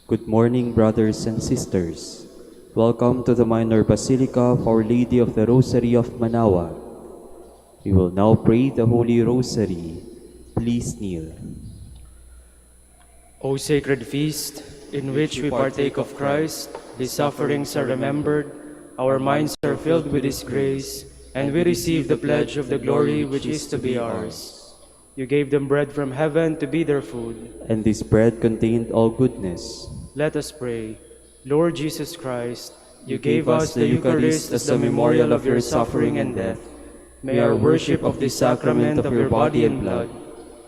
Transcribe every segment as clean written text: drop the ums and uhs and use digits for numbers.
Good morning, brothers and sisters. Welcome to the Minor Basilica of Our Lady of the Rosary of Manaoag. We will now pray the Holy Rosary. Please kneel. O sacred feast, in which we partake of Christ, His sufferings are remembered, our minds are filled with His grace, and we receive the pledge of the glory which is to be ours. You gave them bread from heaven to be their food. And this bread contained all goodness. Let us pray. Lord Jesus Christ, you gave us the Eucharist as the memorial of your suffering and death. May our worship of this sacrament of your body and blood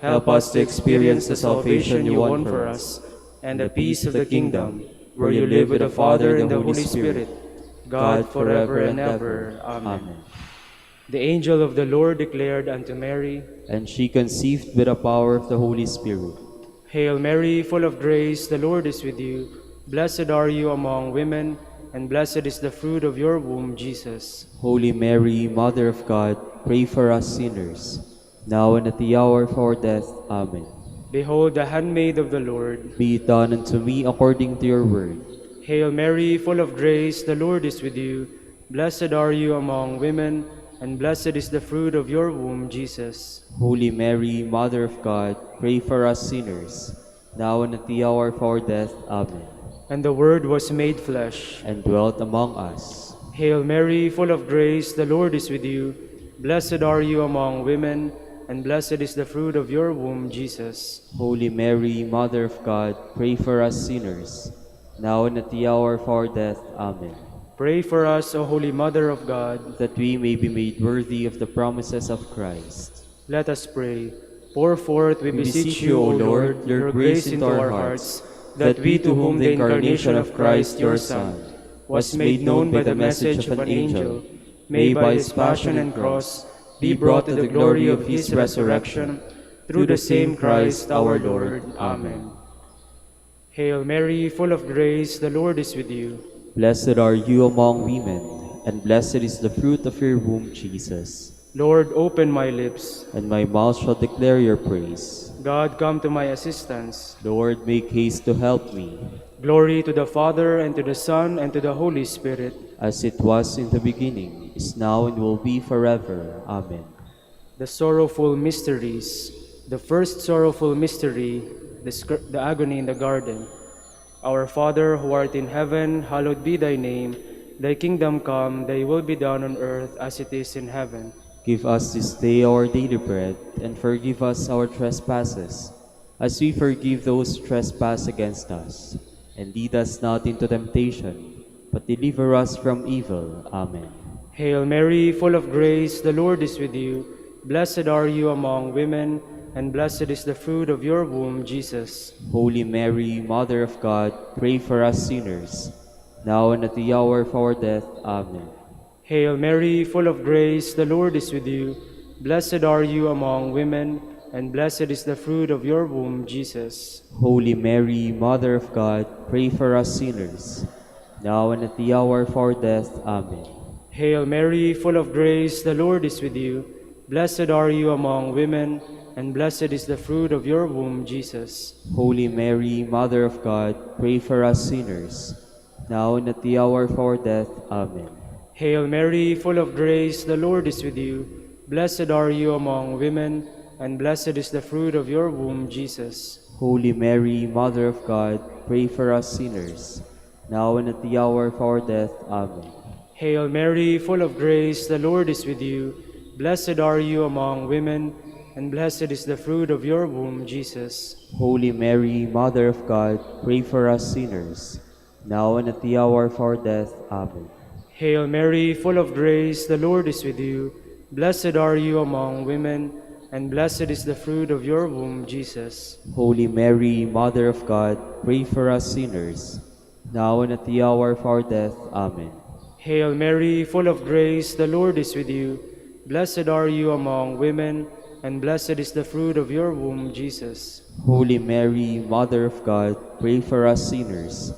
help us to experience the salvation you won for us and the peace of the kingdom, where you live with the Father and the Holy Spirit, God forever and ever. Amen. The angel of the Lord declared unto Mary, And she conceived with the power of the Holy Spirit. Hail Mary, full of grace, the Lord is with you. Blessed are you among women, and blessed is the fruit of your womb, Jesus. Holy Mary, Mother of God, pray for us sinners, now and at the hour of our death. Amen. Behold the handmaid of the Lord. Be it done unto me according to your word. Hail Mary, full of grace, the Lord is with you. Blessed are you among women, and blessed is the fruit of your womb, Jesus. Holy Mary, Mother of God, pray for us sinners, now and at the hour of our death. Amen. And the Word was made flesh, and dwelt among us. Hail Mary, full of grace, the Lord is with you. Blessed are you among women, and blessed is the fruit of your womb, Jesus. Holy Mary, Mother of God, pray for us sinners, now and at the hour of our death. Amen. Pray for us, O Holy Mother of God, that we may be made worthy of the promises of Christ. Let us pray. Pour forth, we beseech you, O Lord, your grace into our hearts, that we, to whom the incarnation of Christ, your Son, was made known by the message of an angel, may by his passion and cross be brought to the glory of his resurrection, through the same Christ our Lord. Amen. Hail Mary, full of grace, the Lord is with you. Blessed are you among women, and blessed is the fruit of your womb, Jesus. Lord, open my lips, and my mouth shall declare your praise. God, come to my assistance. Lord, make haste to help me. Glory to the Father, and to the Son, and to the Holy Spirit. As it was in the beginning, is now, and will be forever. Amen. The sorrowful mysteries. The first sorrowful mystery, the agony in the garden. Our Father, who art in heaven, hallowed be thy name. Thy kingdom come, thy will be done on earth as it is in heaven. Give us this day our daily bread, and forgive us our trespasses, as we forgive those who trespass against us. And lead us not into temptation, but deliver us from evil. Amen. Hail Mary, full of grace, the Lord is with you. Blessed are you among women, and blessed is the fruit of your womb, Jesus. Holy Mary, Mother of God, pray for us sinners, now and at the hour of our death. Amen. Hail Mary, full of grace, the Lord is with you. Blessed are you among women, and blessed is the fruit of your womb, Jesus. Holy Mary, Mother of God, pray for us sinners, now and at the hour of our death. Amen. Hail Mary, full of grace, the Lord is with you. Blessed are you among women, and blessed is the fruit of your womb, Jesus. Holy Mary, Mother of God, pray for us sinners, now and at the hour of our death. Amen. Hail Mary, full of grace, the Lord is with you. Blessed are you among women, and blessed is the fruit of your womb, Jesus. Holy Mary, Mother of God, pray for us sinners, now and at the hour of our death. Amen. Hail Mary, full of grace, the Lord is with you. Blessed are you among women, and blessed is the fruit of your womb, Jesus. Holy Mary, Mother of God, pray for us sinners, now and at the hour of our death. Amen. Hail Mary, full of grace, the Lord is with you. Blessed are you among women, and blessed is the fruit of your womb, Jesus. Holy Mary, Mother of God, pray for us sinners, now and at the hour of our death. Amen. Hail Mary, full of grace, the Lord is with you. Blessed are you among women, and blessed is the fruit of your womb, Jesus. Holy Mary, Mother of God, pray for us sinners,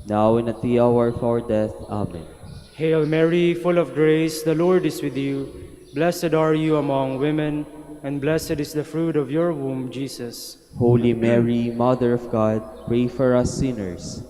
now and at the hour of our death. Amen. Hail Mary, full of grace, the Lord is with you. Blessed are you among women, and blessed is the fruit of your womb, Jesus. Holy Mary, Mother of God, pray for us sinners,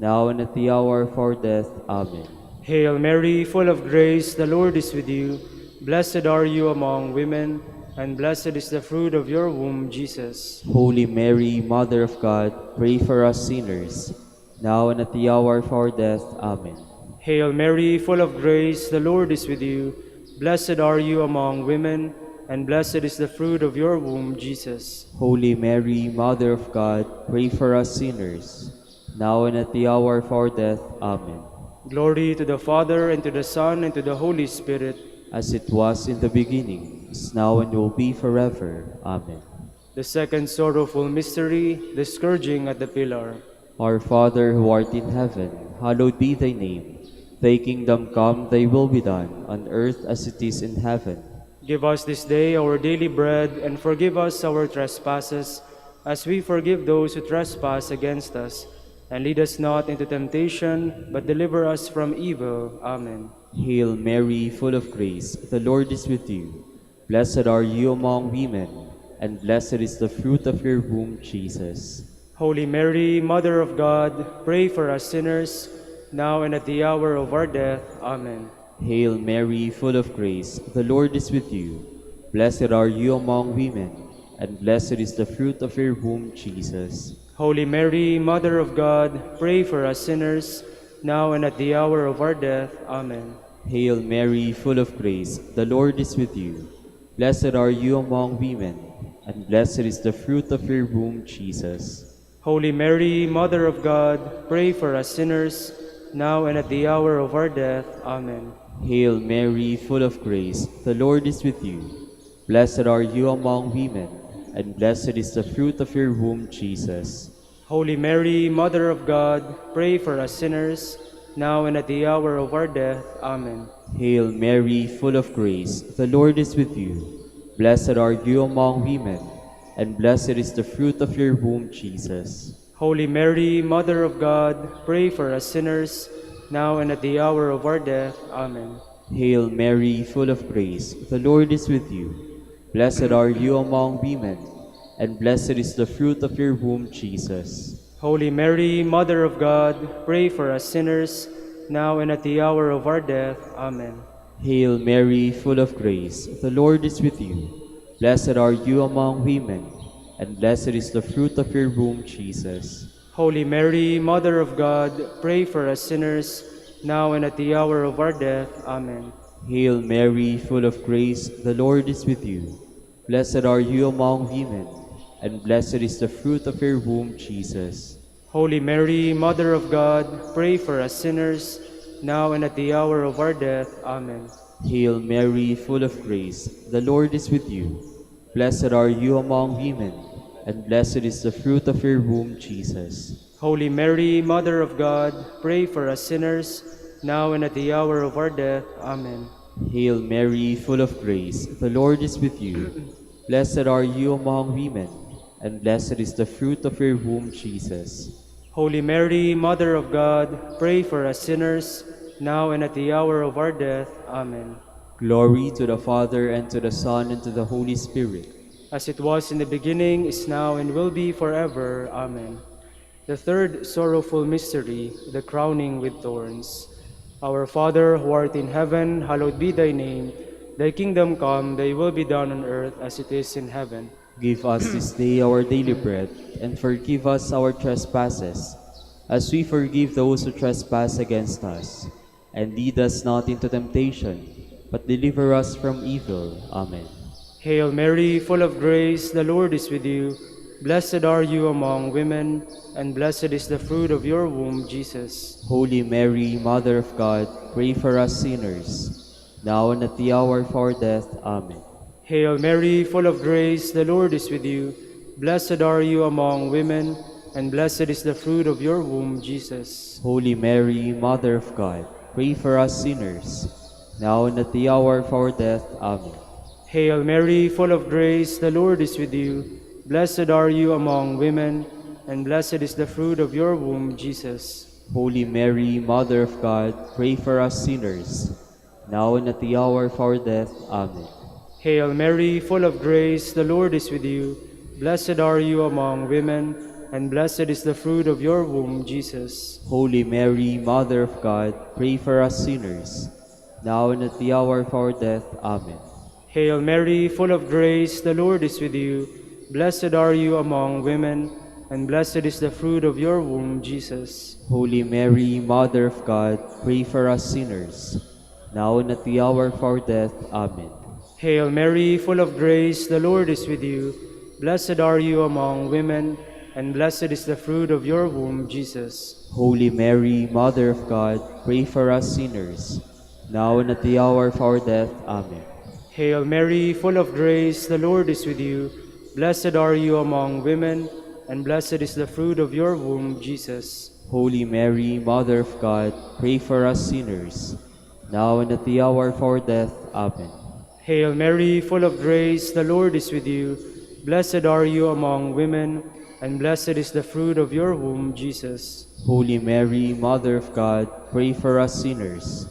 now and at the hour of our death. Amen. Hail Mary, full of grace, the Lord is with you. Blessed are you among women, and blessed is the fruit of your womb, Jesus. Holy Mary, Mother of God, pray for us sinners, now and at the hour of our death. Amen. Hail Mary, full of grace, the Lord is with you. Blessed are you among women, and blessed is the fruit of your womb, Jesus. Holy Mary, Mother of God, pray for us sinners, now and at the hour of our death. Amen. Glory to the Father, and to the Son, and to the Holy Spirit, as it was in the beginning, is now, and will be forever. Amen. The second sorrowful mystery, the scourging at the pillar. Our Father who art in heaven, hallowed be thy name. Thy kingdom come, thy will be done, on earth as it is in heaven. Give us this day our daily bread, and forgive us our trespasses, as we forgive those who trespass against us. And lead us not into temptation, but deliver us from evil. Amen. Hail Mary, full of grace, the Lord is with you. Blessed are you among women, and blessed is the fruit of your womb, Jesus. Holy Mary, Mother of God, pray for us sinners, now and at the hour of our death. Amen. Hail Mary, full of grace, the Lord is with you. Blessed are you among women, and blessed is the fruit of your womb, Jesus. Holy Mary, Mother of God, pray for us sinners, now and at the hour of our death. Amen. Hail Mary, full of grace, the Lord is with you. Blessed are you among women, and blessed is the fruit of your womb, Jesus. Holy Mary, Mother of God, pray for us sinners, now and at the hour of our death. Amen. Hail Mary, full of grace, the Lord is with you. Blessed are you among women, and blessed is the fruit of your womb, Jesus. Holy Mary, Mother of God, pray for us sinners, now and at the hour of our death. Amen. Hail Mary, full of grace, the Lord is with you. Blessed are you among women, and blessed is the fruit of your womb, Jesus. Holy Mary, Mother of God, pray for us sinners, now and at the hour of our death. Amen. Hail Mary, full of grace, the Lord is with you. Blessed are you among women, and blessed is the fruit of your womb, Jesus. Holy Mary, Mother of God, pray for us sinners, now and at the hour of our death. Amen. Hail Mary, full of grace, the Lord is with you. Blessed are you among women, and blessed is the fruit of your womb, Jesus. Holy Mary, Mother of God, pray for us sinners, now and at the hour of our death. Amen. Hail Mary, full of grace, the Lord is with you. Blessed are you among women, and blessed is the fruit of your womb, Jesus. Holy Mary, Mother of God, pray for us sinners, now and at the hour of our death. Amen. Hail Mary, full of grace, the Lord is with you. Blessed are you among women, and blessed is the fruit of your womb, Jesus. Holy Mary, Mother of God, pray for us sinners, now and at the hour of our death. Amen. Hail Mary, full of grace, the Lord is with you. Blessed are you among women, and blessed is the fruit of your womb, Jesus. Holy Mary, Mother of God, pray for us sinners, now and at the hour of our death. Amen. Glory to the Father, and to the Son, and to the Holy Spirit. As it was in the beginning, is now, and will be forever. Amen. The third sorrowful mystery, the crowning with thorns. Our Father, who art in heaven, hallowed be thy name. Thy kingdom come, thy will be done on earth as it is in heaven. Give us this day our daily bread, and forgive us our trespasses, as we forgive those who trespass against us. And lead us not into temptation, but deliver us from evil. Amen. Hail Mary, full of grace, the Lord is with you. Blessed are you among women, and blessed is the fruit of your womb, Jesus. Holy Mary, Mother of God, pray for us sinners, now and at the hour of our death. Amen. Hail Mary, full of grace, the Lord is with you. Blessed are you among women, and blessed is the fruit of your womb, Jesus. Holy Mary, Mother of God, pray for us sinners, now and at the hour of our death. Amen. Hail Mary, full of grace, the Lord is with you. Blessed are you among women, and blessed is the fruit of your womb, Jesus. Holy Mary, Mother of God, pray for us sinners, now and at the hour of our death. Amen. Hail Mary, full of grace, the Lord is with you. Blessed are you among women, and blessed is the fruit of your womb, Jesus. Holy Mary, Mother of God, pray for us sinners, now and at the hour of our death. Amen. Hail Mary, full of grace, the Lord is with you. Blessed are you among women, and blessed is the fruit of your womb, Jesus. Holy Mary, Mother of God, pray for us sinners, now and at the hour of our death. Amen. Hail Mary, full of grace, the Lord is with you. Blessed are you among women, and blessed is the fruit of your womb, Jesus. Holy Mary, Mother of God, pray for us sinners, now and at the hour of our death. Amen. Hail Mary, full of grace, the Lord is with you. Blessed are you among women, and blessed is the fruit of your womb, Jesus. Holy Mary, Mother of God, pray for us sinners, now and at the hour of our death. Amen. Hail Mary, full of grace, the Lord is with you. Blessed are you among women, and blessed is the fruit of your womb, Jesus. Holy Mary, Mother of God, pray for us sinners,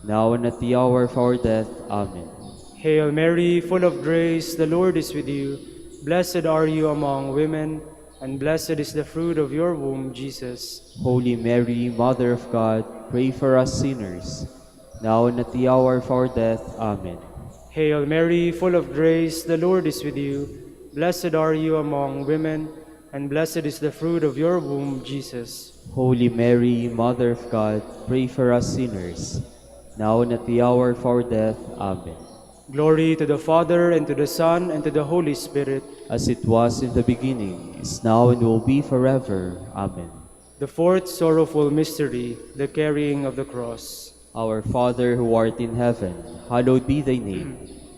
now and at the hour of our death. Amen. Hail Mary, full of grace, the Lord is with you. Blessed are you among women, and blessed is the fruit of your womb, Jesus. Holy Mary, Mother of God, pray for us sinners, now and at the hour of our death. Amen. Hail Mary, full of grace, the Lord is with you. Blessed are you among women, and blessed is the fruit of your womb, Jesus. Holy Mary, Mother of God, pray for us sinners, now and at the hour of our death. Amen. Glory to the Father, and to the Son, and to the Holy Spirit. As it was in the beginning, is now, and will be forever. Amen. The fourth sorrowful mystery, the carrying of the cross. Our Father who art in heaven, hallowed be thy name.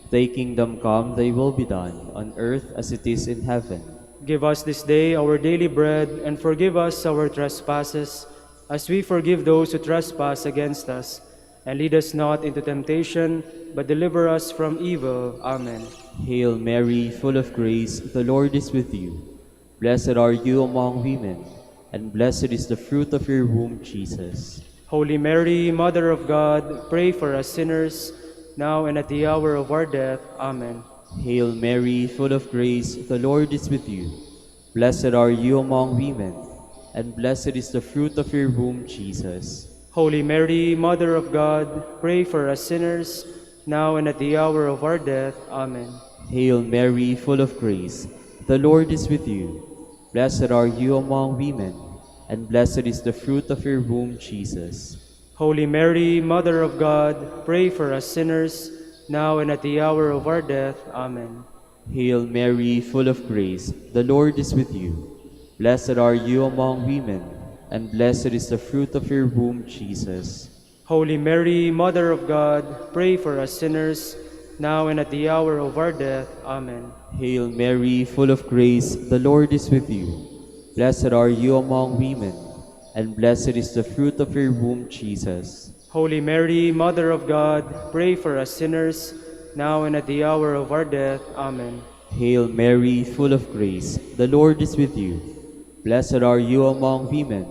Thy kingdom come, thy will be done, on earth as it is in heaven. Give us this day our daily bread, and forgive us our trespasses, as we forgive those who trespass against us. And lead us not into temptation, but deliver us from evil. Amen. Hail Mary, full of grace, the Lord is with you. Blessed are you among women, and blessed is the fruit of your womb, Jesus. Holy Mary, Mother of God, pray for us sinners, now and at the hour of our death. Amen. Hail Mary, full of grace, the Lord is with you. Blessed are you among women, and blessed is the fruit of your womb, Jesus. Holy Mary, Mother of God, pray for us sinners, now and at the hour of our death. Amen. Hail Mary, full of grace, the Lord is with you. Blessed are you among women, and blessed is the fruit of your womb, Jesus. Holy Mary, Mother of God, pray for us sinners, now and at the hour of our death. Amen. Hail Mary, full of grace, the Lord is with you. Blessed are you among women, and blessed is the fruit of your womb, Jesus. Holy Mary, Mother of God, pray for us sinners, now and at the hour of our death. Amen. Hail Mary, full of grace, the Lord is with you. Blessed are you among women, and blessed is the fruit of your womb, Jesus. Holy Mary, Mother of God, pray for us sinners, now and at the hour of our death. Amen. Hail Mary, full of grace, the Lord is with you. Blessed are you among women,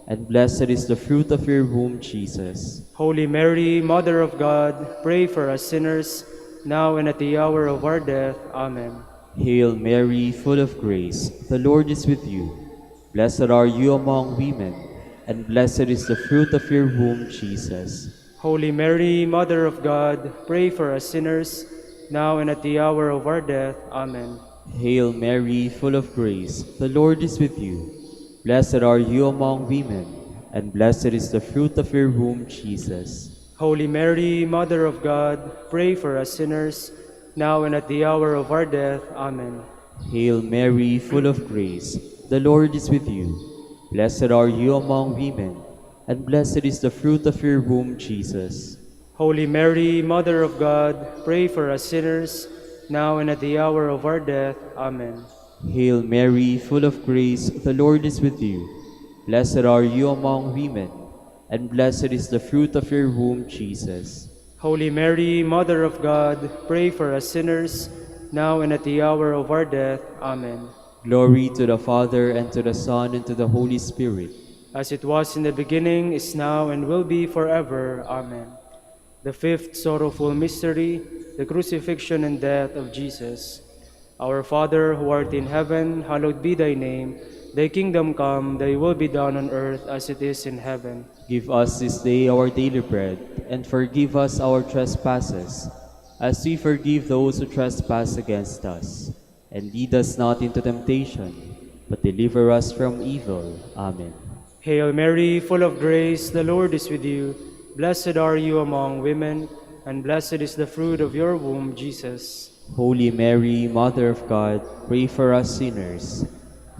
and blessed is the fruit of your womb, Jesus. Holy Mary, Mother of God, pray for us sinners, now and at the hour of our death. Amen. Hail Mary, full of grace, the Lord is with you. Blessed are you among women, and blessed is the fruit of your womb, Jesus. Holy Mary, Mother of God, pray for us sinners, now and at the hour of our death. Amen. Hail Mary, full of grace, the Lord is with you. Blessed are you among women, and blessed is the fruit of your womb, Jesus. Holy Mary, Mother of God, pray for us sinners, now and at the hour of our death. Amen. Hail Mary, full of grace, the Lord is with you. Blessed are you among women, and blessed is the fruit of your womb, Jesus. Holy Mary, Mother of God, pray for us sinners, now and at the hour of our death. Amen. Hail Mary, full of grace, the Lord is with you. Blessed are you among women, and blessed is the fruit of your womb, Jesus. Holy Mary, Mother of God, pray for us sinners, now and at the hour of our death. Amen. Glory to the Father, and to the Son, and to the Holy Spirit. As it was in the beginning, is now, and will be forever. Amen. The fifth sorrowful mystery, the crucifixion and death of Jesus. Our Father, who art in heaven, hallowed be thy name. Thy kingdom come, thy will be done on earth as it is in heaven. Give us this day our daily bread, and forgive us our trespasses, as we forgive those who trespass against us. And lead us not into temptation, but deliver us from evil. Amen. Hail Mary, full of grace, the Lord is with you. Blessed are you among women, and blessed is the fruit of your womb, Jesus. Holy Mary, Mother of God, pray for us sinners,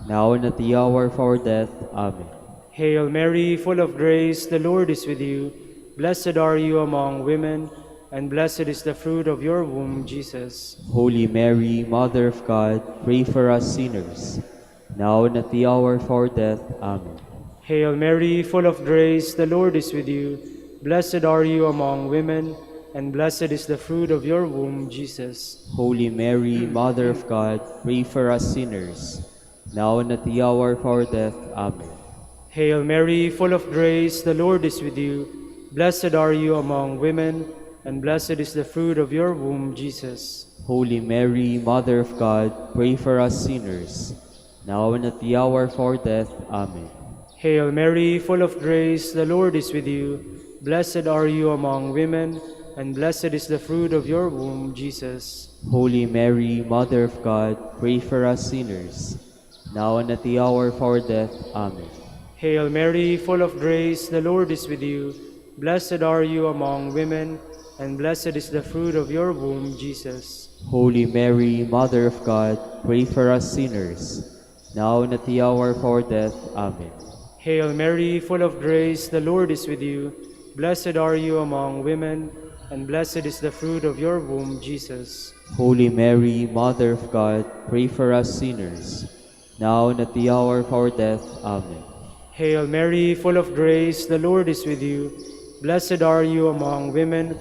now and at the hour of our death. Amen. Hail Mary, full of grace, the Lord is with you. Blessed are you among women, and blessed is the fruit of your womb, Jesus. Holy Mary, Mother of God, pray for us sinners, now and at the hour of our death. Amen. Hail Mary, full of grace, the Lord is with you. Blessed are you among women, and blessed is the fruit of your womb, Jesus. Holy Mary, Mother of God, pray for us sinners, now and at the hour of our death. Amen. Hail Mary, full of grace, the Lord is with you. Blessed are you among women, and blessed is the fruit of your womb, Jesus. Holy Mary, Mother of God, pray for us sinners, now and at the hour of our death. Amen. Hail Mary, full of grace, the Lord is with you. Blessed are you among women, and blessed is the fruit of your womb, Jesus. Holy Mary, Mother of God, pray for us sinners, now and at the hour of our death. Amen. Hail Mary, full of grace, the Lord is with you. Blessed are you among women, and blessed is the fruit of your womb, Jesus. Holy Mary, Mother of God, pray for us sinners, now and at the hour of our death. Amen. Hail Mary, full of grace, the Lord is with you. Blessed are you among women, and blessed is the fruit of your womb, Jesus. Holy Mary, Mother of God, pray for us sinners, now and at the hour of our death. Amen. Hail Mary, full of grace, the Lord is with you. Blessed are you among women,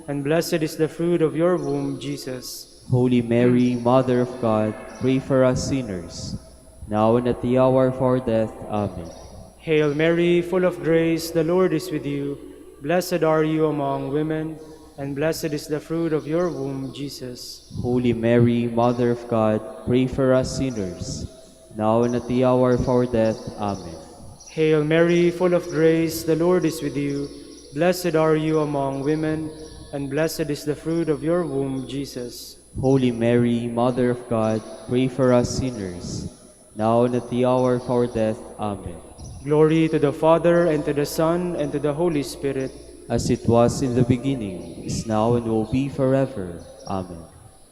and blessed is the fruit of your womb, Jesus. Holy Mary, Mother of God, pray for us sinners, now and at the hour of our death. Amen. Hail Mary, full of grace, the Lord is with you. Blessed are you among women, and blessed is the fruit of your womb, Jesus. Holy Mary, Mother of God, pray for us sinners, now and at the hour of our death. Amen. Hail Mary, full of grace, the Lord is with you. Blessed are you among women, and blessed is the fruit of your womb, Jesus. Holy Mary, Mother of God, pray for us sinners, now and at the hour of our death. Amen. Glory to the Father, and to the Son, and to the Holy Spirit. As it was in the beginning, is now, and will be forever. Amen.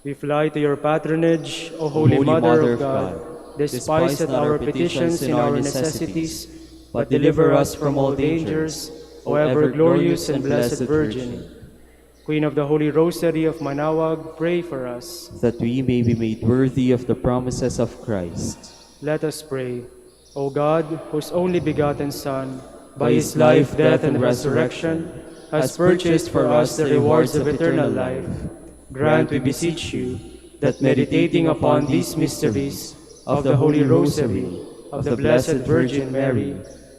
We fly to your patronage, O Holy Mother of God. Despise not our petitions and our necessities, but deliver us from all dangers, O ever glorious and blessed Virgin. Queen of the Holy Rosary of Manaoag, pray for us. That we may be made worthy of the promises of Christ. Let us pray. O God, whose only begotten Son, by his life, death, and resurrection, has purchased for us the rewards of eternal life, grant, we beseech you, that meditating upon these mysteries of the Holy Rosary of the Blessed Virgin Mary,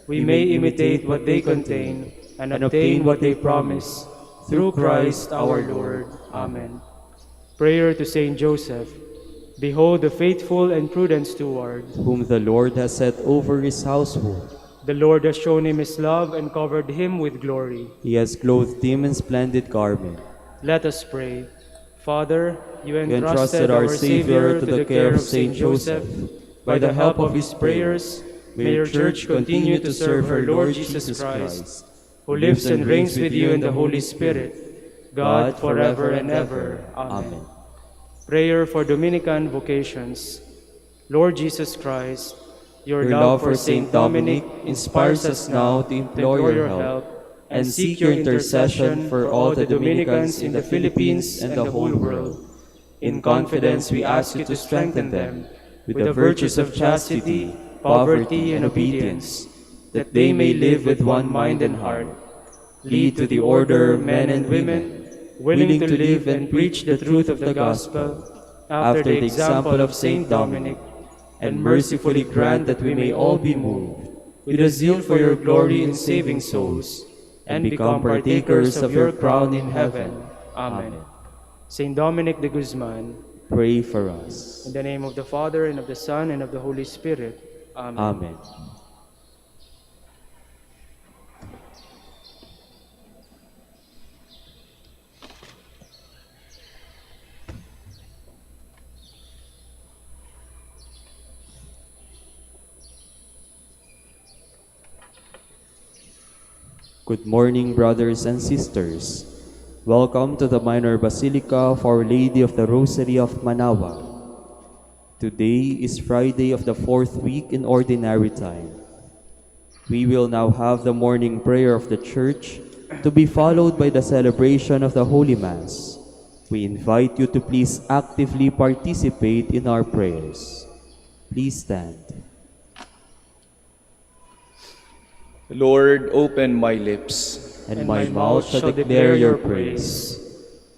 we may imitate what they contain and obtain what they promise, through Christ our Lord. Amen. Prayer to Saint Joseph. Behold the faithful and prudent steward, whom the Lord has set over his household. The Lord has shown him his love and covered him with glory. He has clothed him in splendid garment. Let us pray. Father, you You entrusted our Savior to the care of Saint Joseph. By the help of his prayers, may your Church continue to serve her Lord Jesus Christ, who lives and reigns with you in the Holy Spirit, God, forever and ever. Amen. Prayer for Dominican vocations. Lord Jesus Christ, your love for Saint Dominic inspires us now to implore your help and seek your intercession for all the Dominicans in the Philippines and the whole world. In confidence, we ask you to strengthen them with the virtues of chastity, poverty, and obedience, that they may live with one mind and heart. Lead to the order men and women, willing to live and preach the truth of the gospel, after the example of Saint Dominic, and mercifully grant that we may all be moved with a zeal for your glory in saving souls, and become partakers of your crown in heaven. Amen. Saint Dominic de Guzman, pray for us. in the name of the Father, and of the Son, and of the Holy Spirit. Amen. Amen. Good morning, brothers and sisters. Welcome to the Minor Basilica of Our Lady of the Rosary of Manaoag. Today is Friday of the 4th week in Ordinary Time. We will now have the morning prayer of the Church, to be followed by the celebration of the Holy Mass. We invite you to please actively participate in our prayers. Please stand. Lord, open my lips, And my mouth shall declare your praise.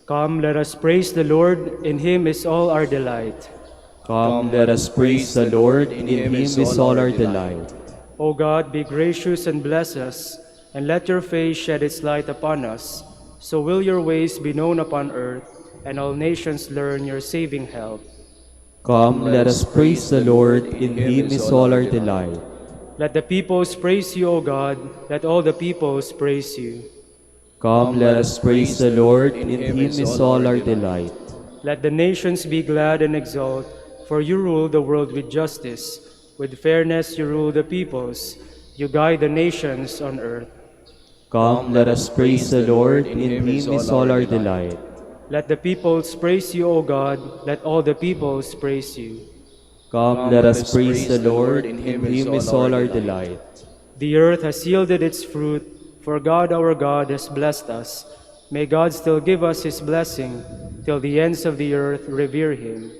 Come, let us praise the Lord. In him is all our delight. Come, let us praise the Lord, in him is all our delight. O God, be gracious and bless us, and let your face shed its light upon us. So will your ways be known upon earth, and all nations learn your saving help. Come, let us praise the Lord, in him is all our delight. Let the peoples praise you, O God. Let all the peoples praise you. Come, let us praise the Lord, in him is all our delight. Let the nations be glad and exult, for you rule the world with justice. With fairness you rule the peoples. You guide the nations on earth. Come, let us praise the Lord, in him is all our delight. Let the peoples praise you, O God. Let all the peoples praise you. Come, let us praise the Lord, in him is all our delight. The earth has yielded its fruit, for God our God has blessed us. May God still give us his blessing, till the ends of the earth revere him.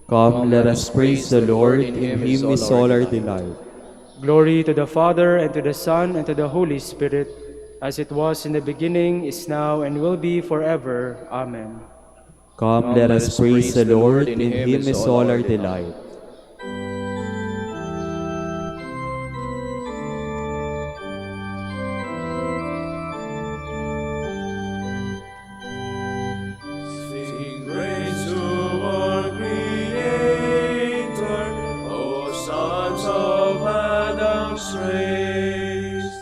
Come, let us praise the Lord, in him is all our delight. Glory to the Father, and to the Son, and to the Holy Spirit, as it was in the beginning, is now, and will be forever. Amen. Come, let us praise the Lord, in him is all our delight. Sing praise to our Creator, O sons of Adam's race.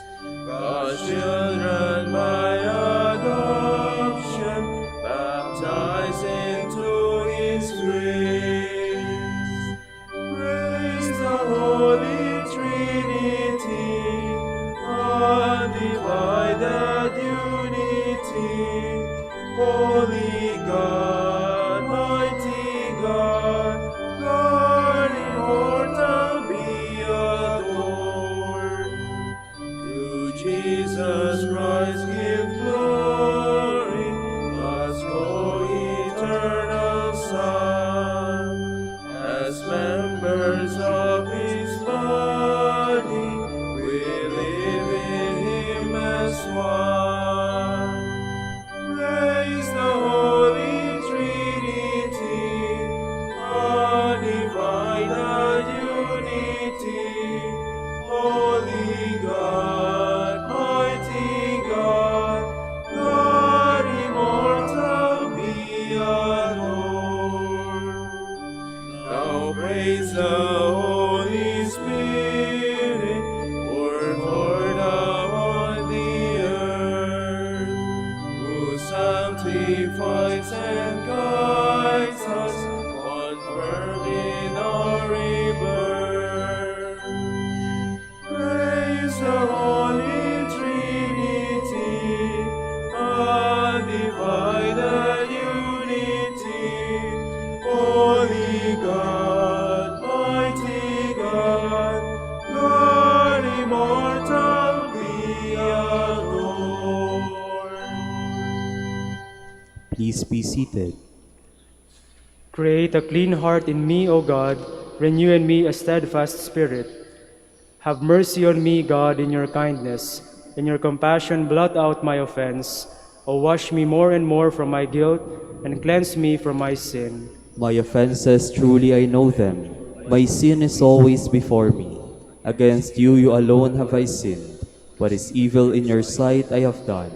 God's children by adoption, baptized into His grace. Praise the Holy Trinity, undivided unity. Holy God, mighty God, God immortal, be adored. To Jesus Christ give glory, God's co-eternal Son. As members of His body, we live in Him as one. Praise the Holy Trinity, undivided unity. Holy God, mighty God, God immortal, be adored. Now praise the Holy Spirit, work Lord upon the earth, who sanctifies and guides us, confirming our rebirth. Praise the Holy Trinity, undivided unity. Holy God, mighty God, God immortal, be adored. Please be seated. Create a clean heart in me, O God. Renew in me a steadfast spirit. Have mercy on me, God, in your kindness. In your compassion, blot out my offense. O wash me more and more from my guilt, and cleanse me from my sin. My offenses, truly I know them. My sin is always before me. Against you alone have I sinned. What is evil in your sight I have done.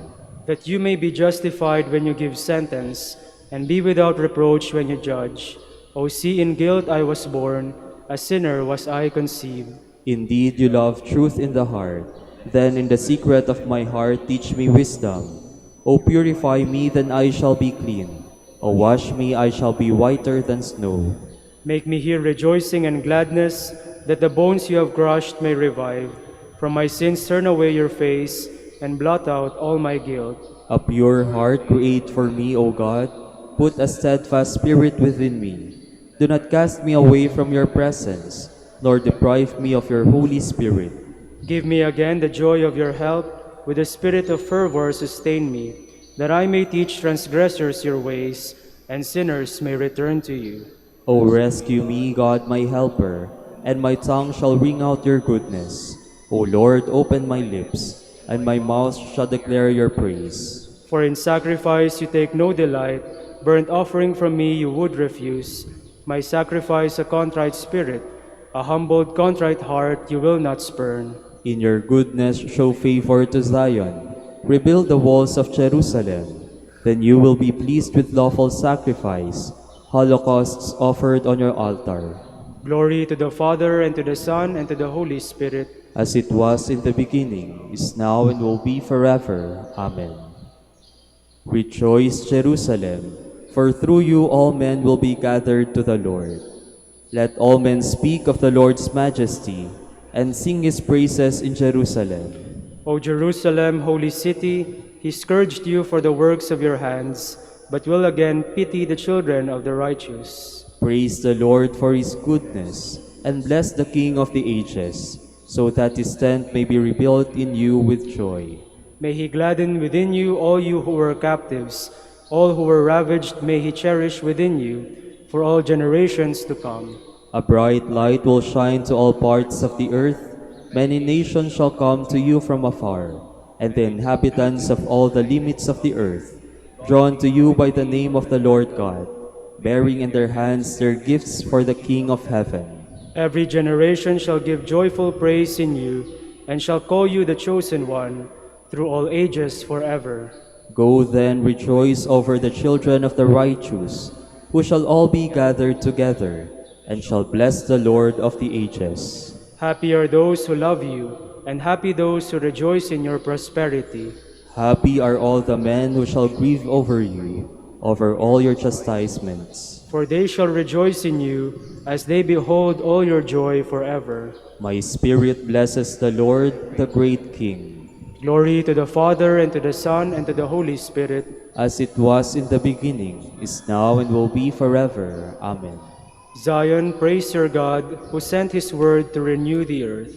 That you may be justified when you give sentence, and be without reproach when you judge. O see, in guilt I was born, a sinner was I conceived. Indeed, you love truth in the heart. Then in the secret of my heart teach me wisdom. O purify me, then I shall be clean. O wash me, I shall be whiter than snow. Make me hear rejoicing and gladness, that the bones you have crushed may revive. From my sins turn away your face, and blot out all my guilt. A pure heart create for me, O God. Put a steadfast spirit within me. Do not cast me away from your presence, nor deprive me of your Holy Spirit. Give me again the joy of your help, with the spirit of fervor sustain me, that I may teach transgressors your ways, and sinners may return to you. O rescue me, God my helper, and my tongue shall ring out your goodness. O Lord, open my lips, and my mouth shall declare your praise. For in sacrifice you take no delight, burnt offering from me you would refuse. My sacrifice a contrite spirit, a humbled contrite heart you will not spurn. In your goodness show favor to Zion. Rebuild the walls of Jerusalem. Then you will be pleased with lawful sacrifice, holocausts offered on your altar. Glory to the Father, and to the Son, and to the Holy Spirit. As it was in the beginning, is now, and will be forever. Amen. Rejoice, Jerusalem, for through you all men will be gathered to the Lord. Let all men speak of the Lord's majesty, and sing his praises in Jerusalem. O Jerusalem, holy city, he scourged you for the works of your hands, but will again pity the children of the righteous. Praise the Lord for his goodness, and bless the King of the ages, so that his tent may be rebuilt in you with joy. May he gladden within you all you who were captives, all who were ravaged may he cherish within you, for all generations to come. A bright light will shine to all parts of the earth. Many nations shall come to you from afar, and the inhabitants of all the limits of the earth, drawn to you by the name of the Lord God, bearing in their hands their gifts for the King of heaven. Every generation shall give joyful praise in you, and shall call you the chosen one, through all ages forever. Go then, rejoice over the children of the righteous, who shall all be gathered together, and shall bless the Lord of the ages. Happy are those who love you, and happy those who rejoice in your prosperity. Happy are all the men who shall grieve over you, over all your chastisements. For they shall rejoice in you, as they behold all your joy forever. My spirit blesses the Lord, the great King. Glory to the Father, and to the Son, and to the Holy Spirit. As it was in the beginning, is now, and will be forever. Amen. Zion, praise your God, who sent his word to renew the earth.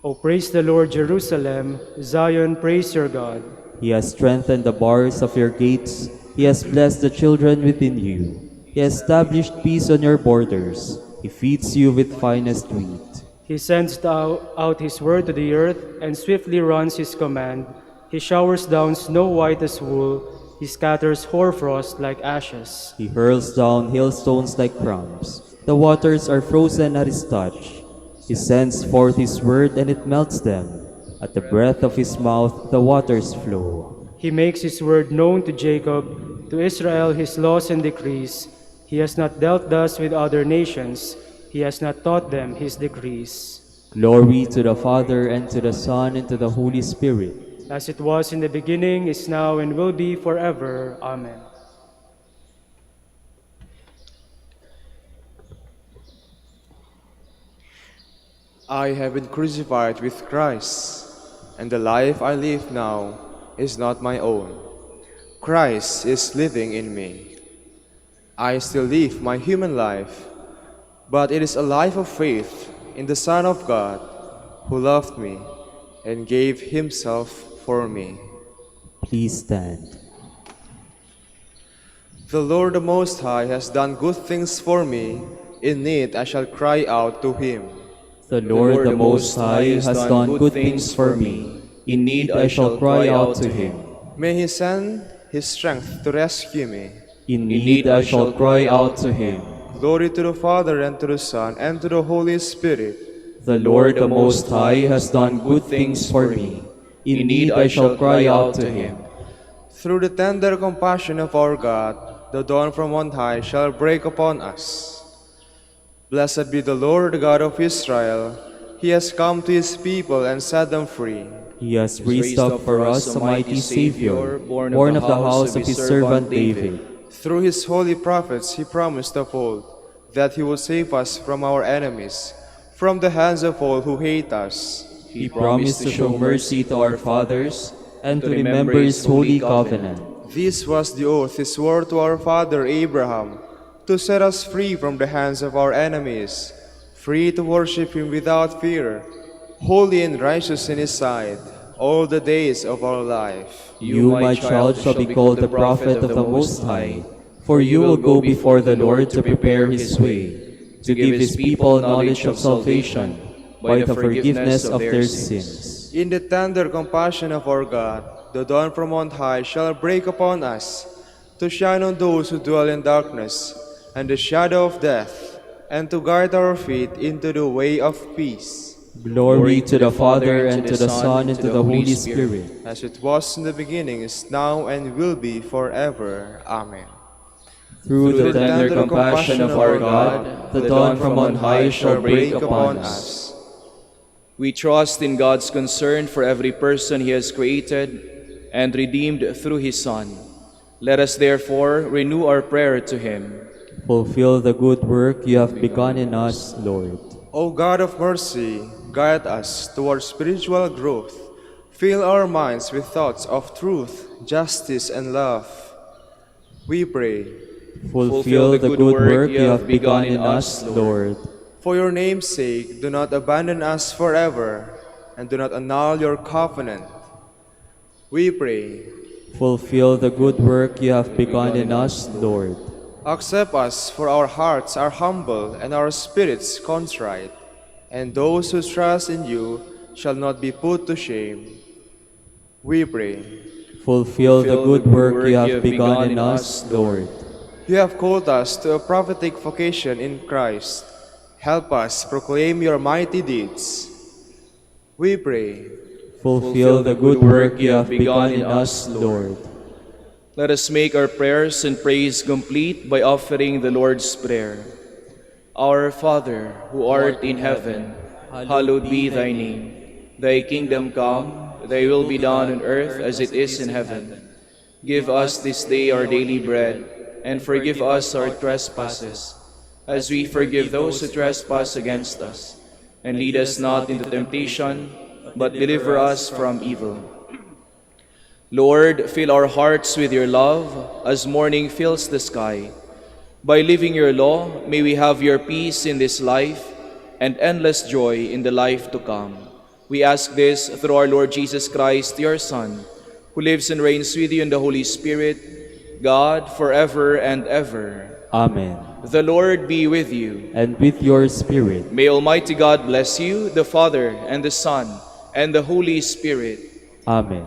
O praise the Lord, Jerusalem. Zion, praise your God. He has strengthened the bars of your gates. He has blessed the children within you. He has established peace on your borders. He feeds you with finest wheat. He sends out his word to the earth, and swiftly runs his command. He showers down snow white as wool. He scatters hoarfrost like ashes. He hurls down hailstones like crumbs. The waters are frozen at his touch. He sends forth his word, and it melts them. At the breath of his mouth the waters flow. He makes his word known to Jacob, to Israel his laws and decrees. He has not dealt thus with other nations. He has not taught them his decrees. Glory to the Father, and to the Son, and to the Holy Spirit. As it was in the beginning, is now, and will be forever. Amen. I have been crucified with Christ, and the life I live now is not my own. Christ is living in me. I still live my human life, but it is a life of faith in the Son of God, who loved me and gave himself for me. Please stand. The Lord the Most High has done good things for me. In need I shall cry out to him. The Lord the Most High has done good things for me. In need I shall cry out to him. May he send his strength to rescue me. In need I shall cry out to him. Glory to the Father, and to the Son, and to the Holy Spirit. The Lord the Most High has done good things for me. In need I shall cry out to him. Through the tender compassion of our God, the dawn from on high shall break upon us. Blessed be the Lord God of Israel. He has come to his people and set them free. He has raised up for us a mighty Savior, born of the house of his servant David. Through his holy prophets he promised of old that he would save us from our enemies, from the hands of all who hate us. He promised to show mercy to our fathers and to remember his holy covenant. This was the oath he swore to our father Abraham, to set us free from the hands of our enemies, free to worship him without fear, holy and righteous in his sight, all the days of our life. You, my child, shall be called the prophet of the Most High, for you will go before the Lord to prepare his way, to give his people knowledge of salvation by the forgiveness of their sins. In the tender compassion of our God, the dawn from on high shall break upon us, to shine on those who dwell in darkness and the shadow of death, and to guide our feet into the way of peace. Glory to the Father, and to the Son, and to the Holy Spirit. As it was in the beginning, is now, and will be forever. Amen. Through the tender compassion of our God, the dawn from on high shall break upon us. We trust in God's concern for every person he has created and redeemed through his Son. Let us therefore renew our prayer to him. Fulfill the good work you have begun in us, Lord. O God of mercy, guide us towards spiritual growth. Fill our minds with thoughts of truth, justice, and love. We pray. Fulfill the good work you have begun in us, Lord. For your name's sake, do not abandon us forever, and do not annul your covenant. We pray. Fulfill the good work you have begun in us, Lord. Accept us, for our hearts are humble and our spirits contrite, and those who trust in you shall not be put to shame. We pray. Fulfill the good work you have begun in us, Lord. You have called us to a prophetic vocation in Christ. Help us proclaim your mighty deeds. We pray. Fulfill the good work you have begun in us, Lord. Let us make our prayers and praise complete by offering the Lord's Prayer. Our Father, who art in heaven, hallowed be thy name. Thy kingdom come, thy will be done on earth as it is in heaven. Give us this day our daily bread, and forgive us our trespasses, as we forgive those who trespass against us. And lead us not into temptation, but deliver us from evil. Lord, fill our hearts with your love, as morning fills the sky. By living your law, may we have your peace in this life, and endless joy in the life to come. We ask this through our Lord Jesus Christ, your Son, who lives and reigns with you in the Holy Spirit, God, forever and ever. Amen. The Lord be with you. And with your spirit. May Almighty God bless you, the Father, and the Son, and the Holy Spirit. Amen.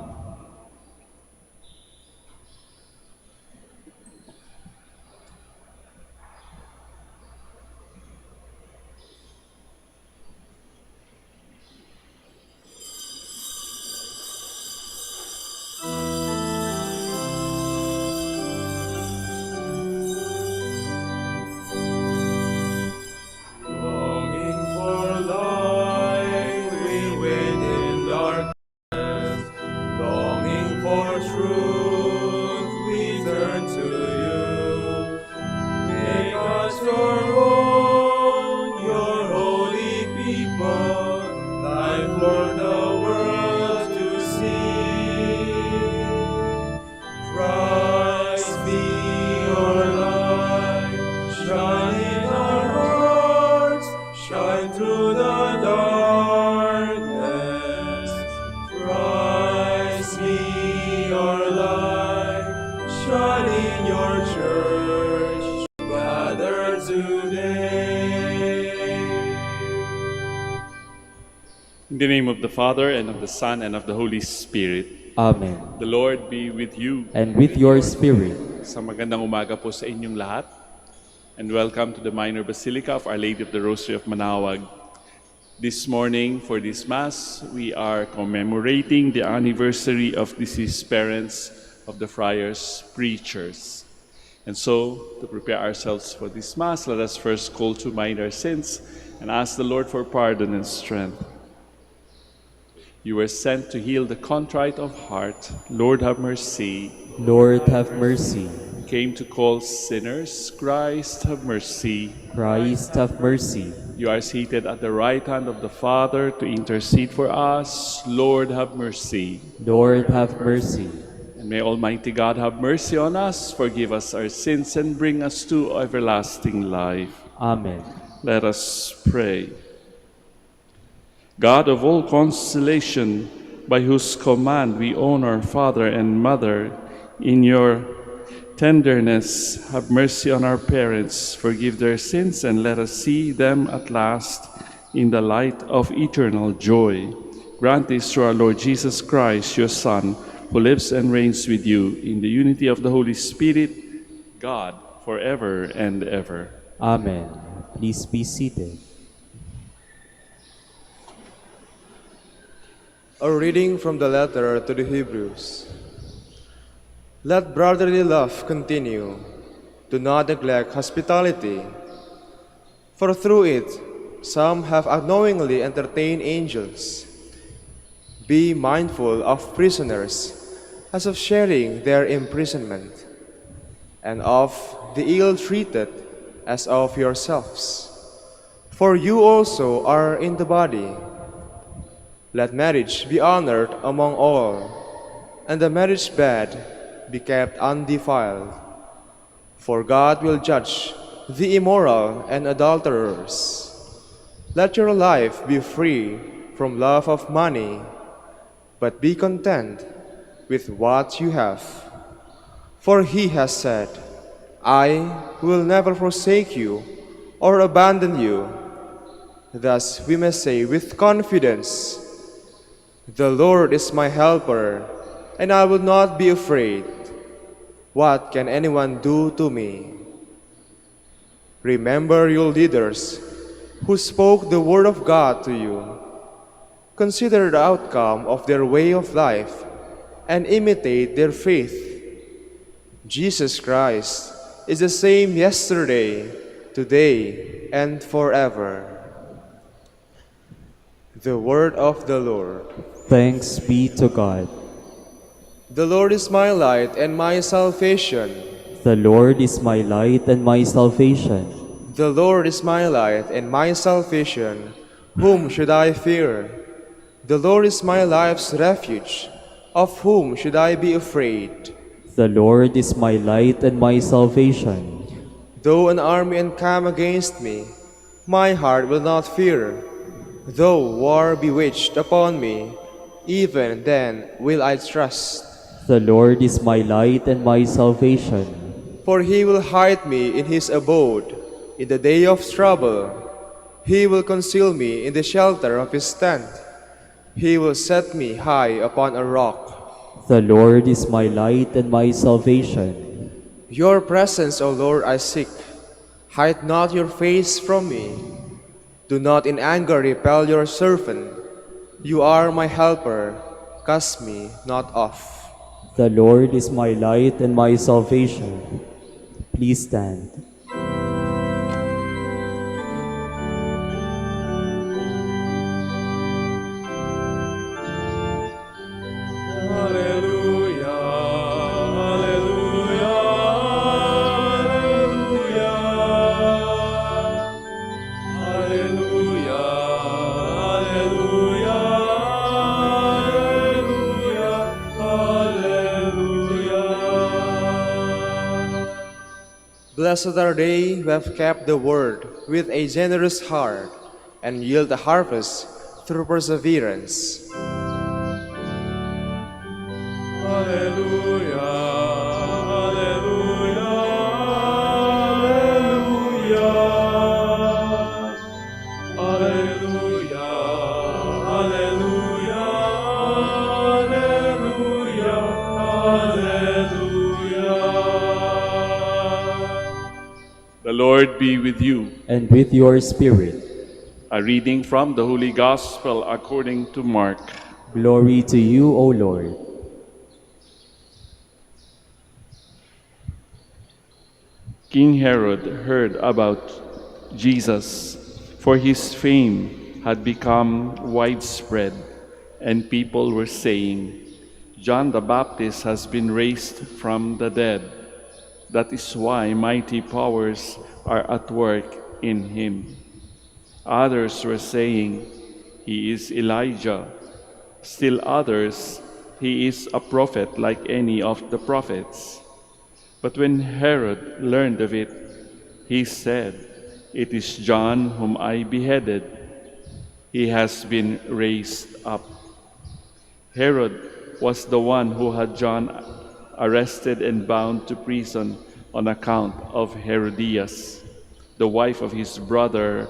In the name of the Father, and of the Son, and of the Holy Spirit. Amen. The Lord be with you. And with your spirit. Sa magandang umaga po sa inyong lahat. And welcome to the Minor Basilica of Our Lady of the Rosary of Manaoag. This morning, for this Mass, we are commemorating the anniversary of deceased parents of the friars preachers. And so, to prepare ourselves for this Mass, let us first call to mind our sins and ask the Lord for pardon and strength. You were sent to heal the contrite of heart. Lord, have mercy. Lord, have mercy. Came to call sinners. Christ, have mercy. Christ, have mercy. You are seated at the right hand of the Father to intercede for us. Lord, have mercy. Lord, have mercy. And may Almighty God have mercy on us, forgive us our sins, and bring us to everlasting life. Amen. Let us pray. God of all consolation, by whose command we honor Father and Mother, in your tenderness have mercy on our parents, forgive their sins, and let us see them at last in the light of eternal joy. Grant this through our Lord Jesus Christ, your Son, who lives and reigns with you in the unity of the Holy Spirit, God, forever and ever. Amen. Please be seated. A reading from the letter to the Hebrews. Let brotherly love continue. Do not neglect hospitality, for through it some have unknowingly entertained angels. Be mindful of prisoners, as of sharing their imprisonment, and of the ill-treated as of yourselves. For you also are in the body. Let marriage be honored among all, and the marriage bed be kept undefiled. For God will judge the immoral and adulterers. Let your life be free from love of money, but be content with what you have. For he has said, I will never forsake you or abandon you. Thus we may say with confidence, the Lord is my helper, and I will not be afraid. What can anyone do to me? Remember your leaders who spoke the word of God to you. Consider the outcome of their way of life and imitate their faith. Jesus Christ is the same yesterday, today, and forever. The word of the Lord. Thanks be to God. The Lord is my light and my salvation. The Lord is my light and my salvation. The Lord is my light and my salvation. Whom should I fear? The Lord is my life's refuge. Of whom should I be afraid? The Lord is my light and my salvation. Though an army encamp against me, my heart will not fear. Though war be waged upon me, even then will I trust. The Lord is my light and my salvation. For he will hide me in his abode. In the day of trouble, he will conceal me in the shelter of his tent. He will set me high upon a rock. The Lord is my light and my salvation. Your presence, O Lord, I seek. Hide not your face from me. Do not in anger repel your servant. You are my helper. Cast me not off. The Lord is my light and my salvation. Please stand. Blessed are they who have kept the word with a generous heart and yield the harvest through perseverance. Alleluia, alleluia, alleluia, alleluia, alleluia, alleluia, alleluia. The Lord be with you. And with your spirit. A reading from the Holy Gospel according to Mark. Glory to you, O Lord. King Herod heard about Jesus, for his fame had become widespread, and people were saying, John the Baptist has been raised from the dead. That is why mighty powers are at work in him. Others were saying, he is Elijah. Still others, he is a prophet like any of the prophets. But when Herod learned of it, he said, it is John whom I beheaded. He has been raised up. Herod was the one who had John arrested and bound to prison on account of Herodias, the wife of his brother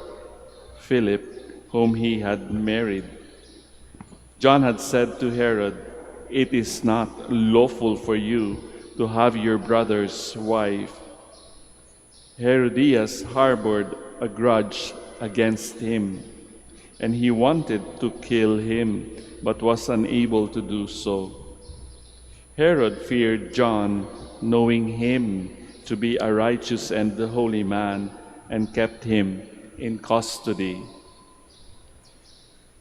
Philip, whom he had married. John had said to Herod, it is not lawful for you to have your brother's wife. Herodias harbored a grudge against him, and he wanted to kill him, but was unable to do so. Herod feared John, knowing him to be a righteous and holy man, and kept him in custody.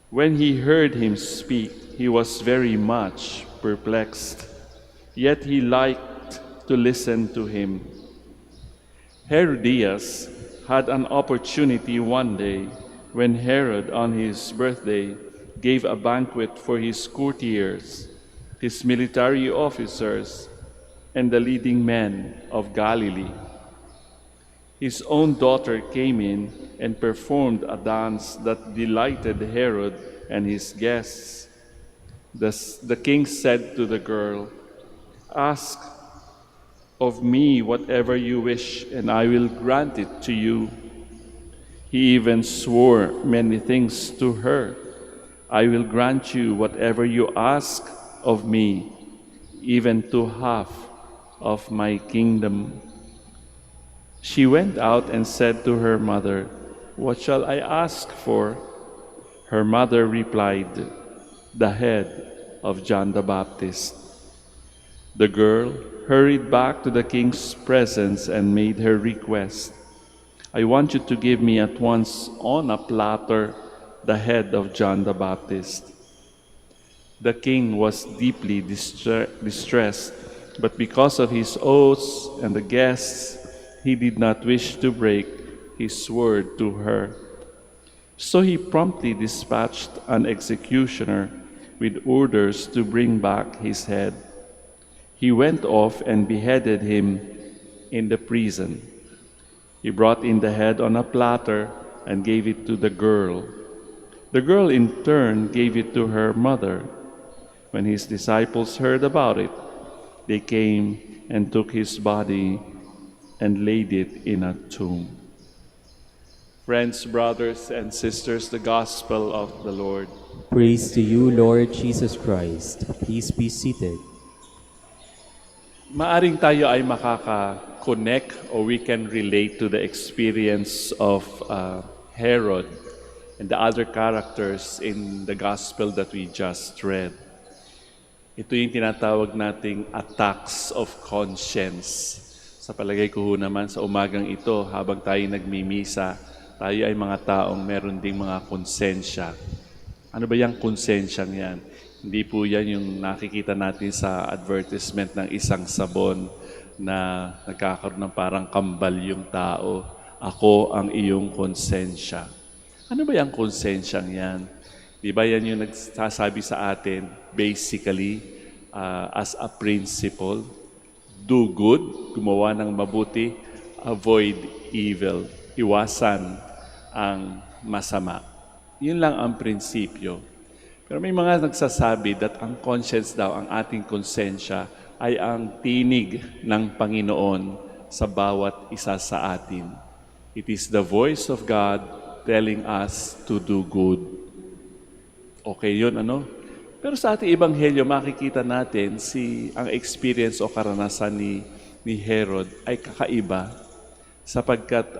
When he heard him speak, he was very much perplexed, yet he liked to listen to him. Herodias had an opportunity one day when Herod, on his birthday, gave a banquet for his courtiers, his military officers, and the leading men of Galilee. His own daughter came in and performed a dance that delighted Herod and his guests. The king said to the girl, ask of me whatever you wish, and I will grant it to you. He even swore many things to her. I will grant you whatever you ask of me, even to half of my kingdom. She went out and said to her mother, what shall I ask for? Her mother replied, the head of John the Baptist. The girl hurried back to the king's presence and made her request. I want you to give me at once on a platter the head of John the Baptist. The king was deeply distressed, but because of his oaths and the guests, he did not wish to break his word to her. So he promptly dispatched an executioner with orders to bring back his head. He went off and beheaded him in the prison. He brought in the head on a platter and gave it to the girl. The girl in turn gave it to her mother. When his disciples heard about it, they came and took his body and laid it in a tomb. Friends, brothers, and sisters, the Gospel of the Lord. Praise to you, Lord Jesus Christ. Please be seated. Maaring tayo ay makaka-connect or we can relate to the experience of Herod and the other characters in the Gospel that we just read. Ito yung tinatawag nating attacks of conscience. Sa palagay ko naman sa umagang ito, habang tayo nagmimisa, tayo ay mga taong meron ding mga konsensya. Ano ba yung konsensyang yan? Hindi po yan yung nakikita natin sa advertisement ng isang sabon na nagkakaroon ng parang kambal yung tao. Ako ang iyong konsensya. Ano ba yung konsensyang yan? Di ba yan yung nagsasabi sa atin, basically, as a principle, do good, gumawa ng mabuti, avoid evil, iwasan ang masama. Yun lang ang prinsipyo. Pero may mga nagsasabi that ang conscience daw, ang ating konsensya, ay ang tinig ng Panginoon sa bawat isa sa atin. It is the voice of God telling us to do good. Okay yun, ano? Pero sa ating ebanghelyo, makikita natin ang experience o karanasan ni Herod ay kakaiba sapagkat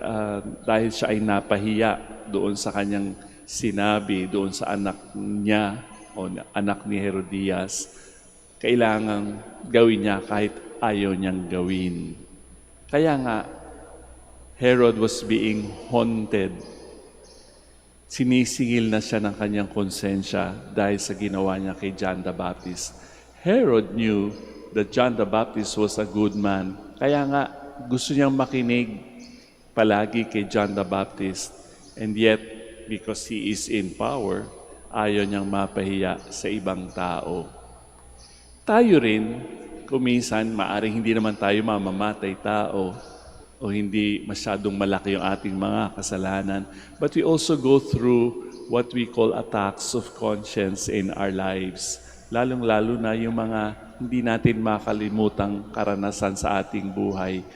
dahil siya ay napahiya doon sa kanyang sinabi doon sa anak niya o anak ni Herodias, kailangang gawin niya kahit ayaw niyang gawin. Kaya nga, Herod was being haunted. Sinisingil na siya ng kanyang konsensya dahil sa ginawa niya kay John the Baptist. Herod knew that John the Baptist was a good man. Kaya nga, gusto niyang makinig palagi kay John the Baptist. And yet, because he is in power, ayaw niyang mapahiya sa ibang tao. Tayo rin, kuminsan, maaring hindi naman tayo mamamatay tao o hindi masyadong malaki yung ating mga kasalanan. But we also go through what we call attacks of conscience in our lives. Lalong-lalo na yung mga hindi natin makalimutang karanasan sa ating buhay.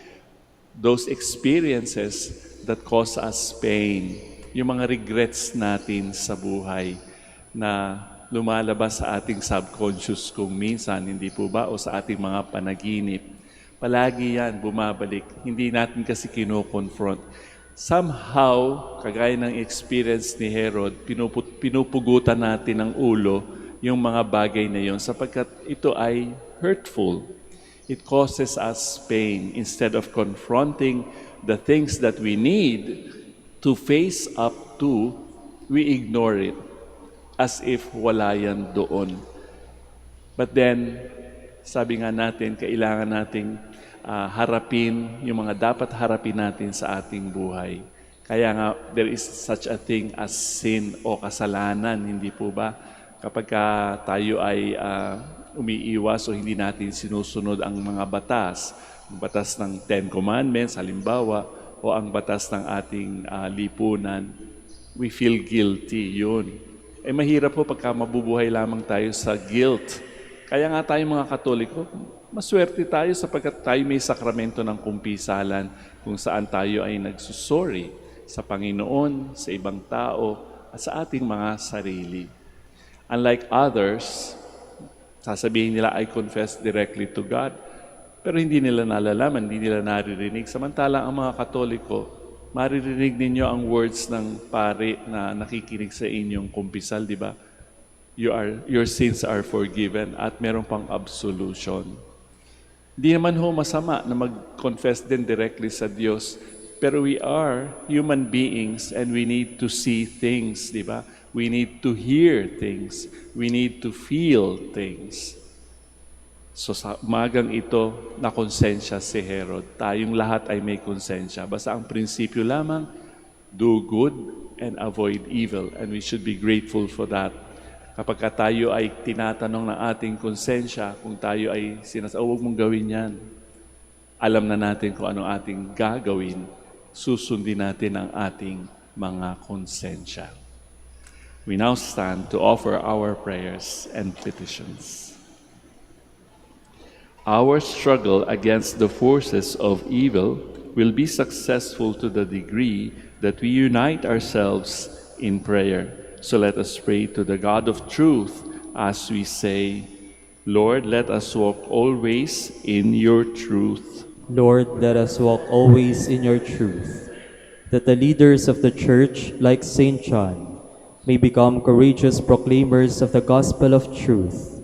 Those experiences that cause us pain. Yung mga regrets natin sa buhay na lumalabas sa ating subconscious kung minsan, hindi po ba, o sa ating mga panaginip. Palagi yan, bumabalik. Hindi natin kasi kino-confront. Somehow, kagaya ng experience ni Herod, pinupugutan natin ng ulo yung mga bagay na yon sapagkat ito ay hurtful. It causes us pain. Instead of confronting the things that we need to face up to, we ignore it as if wala yan doon. But then, sabi nga natin, kailangan nating harapin yung mga dapat harapin natin sa ating buhay. Kaya nga, there is such a thing as sin o kasalanan, hindi po ba? Kapag tayo ay umiiwas o hindi natin sinusunod ang mga batas, ang batas ng Ten Commandments, halimbawa, o ang batas ng ating lipunan, we feel guilty yun. Mahirap po pagka mabubuhay lamang tayo sa guilt. Kaya nga tayo mga Katoliko, maswerte tayo sapagkat tayo may sakramento ng kumpisalan kung saan tayo ay nagsusorry sa Panginoon, sa ibang tao, at sa ating mga sarili. Unlike others, sasabihin nila, I confess directly to God, pero hindi nila nalalaman, hindi nila naririnig. Samantalang ang mga Katoliko, maririnig ninyo ang words ng pare na nakikinig sa inyong kumpisal, di ba? Your sins are forgiven at meron pang absolution. Di naman ho masama na mag-confess din directly sa Diyos, pero we are human beings and we need to see things, di ba? We need to hear things. We need to feel things. So sa umagang ito, nakonsensya si Herod. Tayong lahat ay may konsensya. Basta ang prinsipyo lamang, do good and avoid evil. And we should be grateful for that. Kapag tayo ay tinatanong ng ating konsensya, kung tayo ay huwag mong gawin yan, alam na natin kung anong ating gagawin, susundin natin ang ating mga konsensya. We now stand to offer our prayers and petitions. Our struggle against the forces of evil will be successful to the degree that we unite ourselves in prayer. So let us pray to the God of truth as we say, Lord, let us walk always in your truth. Lord, let us walk always in your truth, that the leaders of the Church, like Saint John, may become courageous proclaimers of the gospel of truth.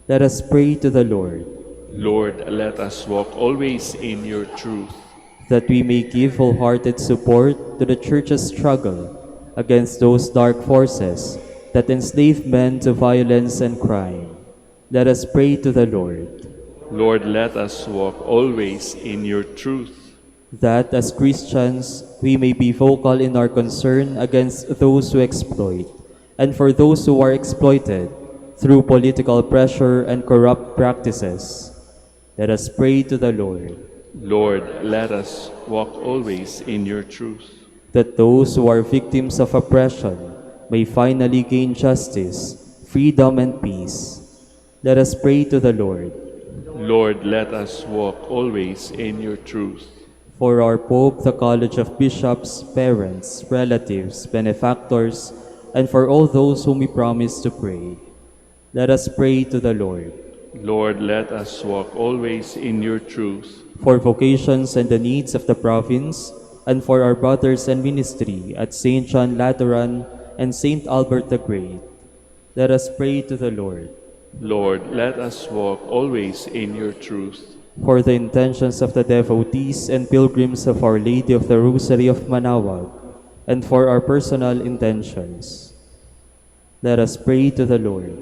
Let us pray to the Lord. Lord, let us walk always in your truth, that we may give wholehearted support to the Church's struggle against those dark forces that enslave men to violence and crime. Let us pray to the Lord. Lord, let us walk always in your truth, that as Christians we may be vocal in our concern against those who exploit, and for those who are exploited through political pressure and corrupt practices. Let us pray to the Lord. Lord, let us walk always in your truth, that those who are victims of oppression may finally gain justice, freedom, and peace. Let us pray to the Lord. Lord, let us walk always in your truth, for our Pope, the College of Bishops, parents, relatives, benefactors, and for all those whom we promise to pray. Let us pray to the Lord. Lord, let us walk always in your truth, for vocations and the needs of the province, and for our brothers and ministry at St. John Lateran and St. Albert the Great. Let us pray to the Lord. Lord, let us walk always in your truth, for the intentions of the devotees and pilgrims of Our Lady of the Rosary of Manaoag, and for our personal intentions. Let us pray to the Lord,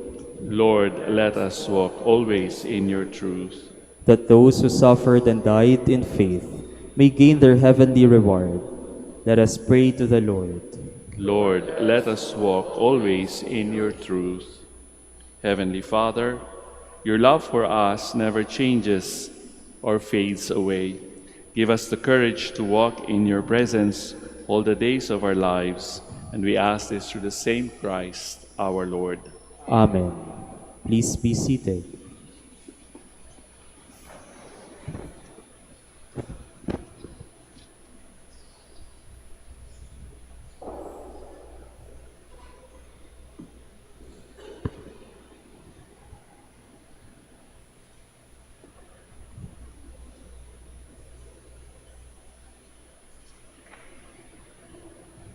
Lord, let us walk always in your truth. that those who suffered and died in faith may gain their heavenly reward. Let us pray to the Lord. Lord, let us walk always in your truth. Heavenly Father, your love for us never changes or fades away. Give us the courage to walk in your presence all the days of our lives, and we ask this through the same Christ, our Lord. Amen. Please be seated.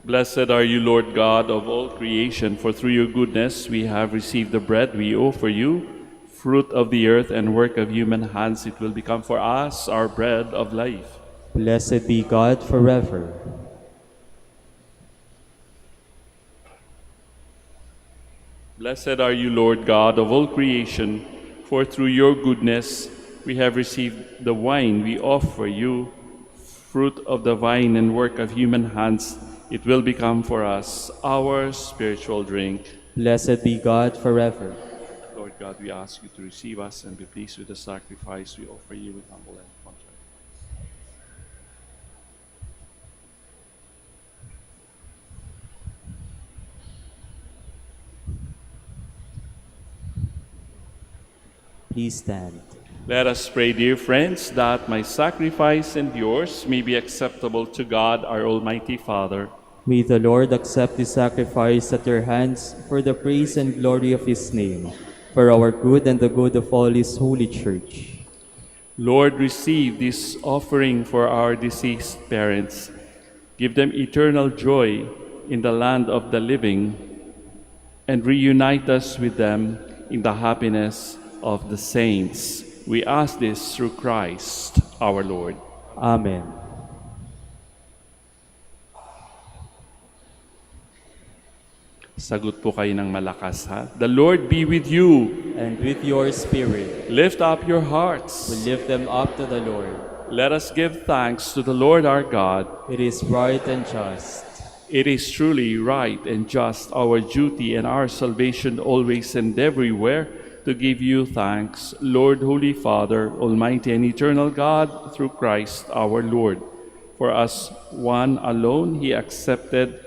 Blessed are you, Lord God of all creation, for through your goodness we have received the bread we offer you, fruit of the earth and work of human hands. It will become for us our bread of life. Blessed be God forever. Blessed are you, Lord God of all creation, for through your goodness we have received the wine we offer you, fruit of the vine and work of human hands. It will become for us our spiritual drink. Blessed be God forever. Lord God, we ask you to receive us and be pleased with the sacrifice we offer you with humble and contrite. Please stand. Let us pray, dear friends, that my sacrifice and yours may be acceptable to God, our Almighty Father. May the Lord accept the sacrifice at your hands for the praise and glory of his name, for our good and the good of all his holy church. Lord, receive this offering for our deceased parents. Give them eternal joy in the land of the living, and reunite us with them in the happiness of the saints. We ask this through Christ our Lord. Amen. Sagot po kayo ng malakas, ha? The Lord be with you. And with your spirit, Lift up your hearts. we lift them up to the Lord. Let us give thanks to the Lord our God. It is right and just. It is truly right and just, our duty and our salvation always and everywhere, to give you thanks, Lord, Holy Father, Almighty and eternal God, through Christ our Lord. For us one alone he accepted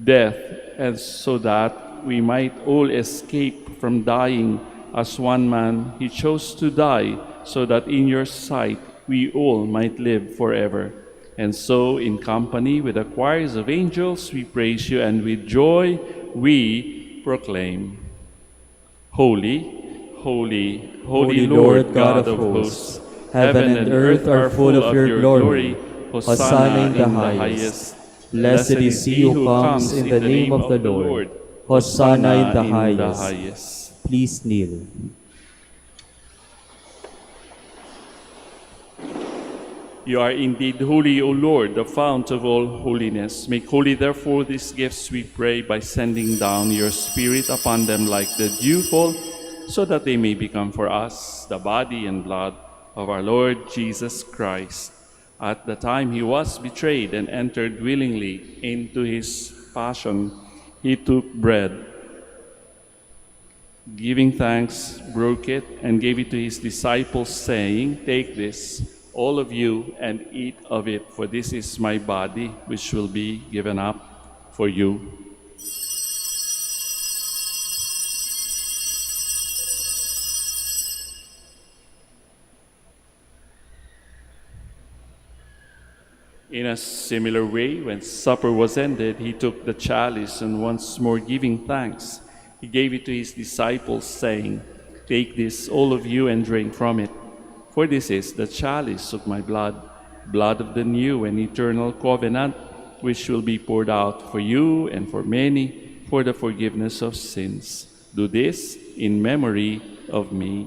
death, and so that we might all escape from dying as one man, he chose to die, so that in your sight we all might live forever. And so, in company with the choirs of angels, we praise you, and with joy we proclaim, Holy, holy, holy Lord God of hosts, heaven and earth are full of your glory. Hosanna in the highest. Blessed is he who comes in the name of the Lord. Hosanna in the highest. Please kneel. You are indeed holy, O Lord, the fount of all holiness. Make holy, therefore, these gifts, we pray, by sending down your Spirit upon them like the dewfall, so that they may become for us the body and blood of our Lord Jesus Christ. At the time he was betrayed and entered willingly into his passion, he took bread. Giving thanks, broke it, and gave it to his disciples, saying, Take this, all of you, and eat of it, for this is my body, which will be given up for you. In a similar way, when supper was ended, he took the chalice, and once more giving thanks, he gave it to his disciples, saying, Take this, all of you, and drink from it. For this is the chalice of my blood, blood of the new and eternal covenant, which will be poured out for you and for many for the forgiveness of sins. Do this in memory of me.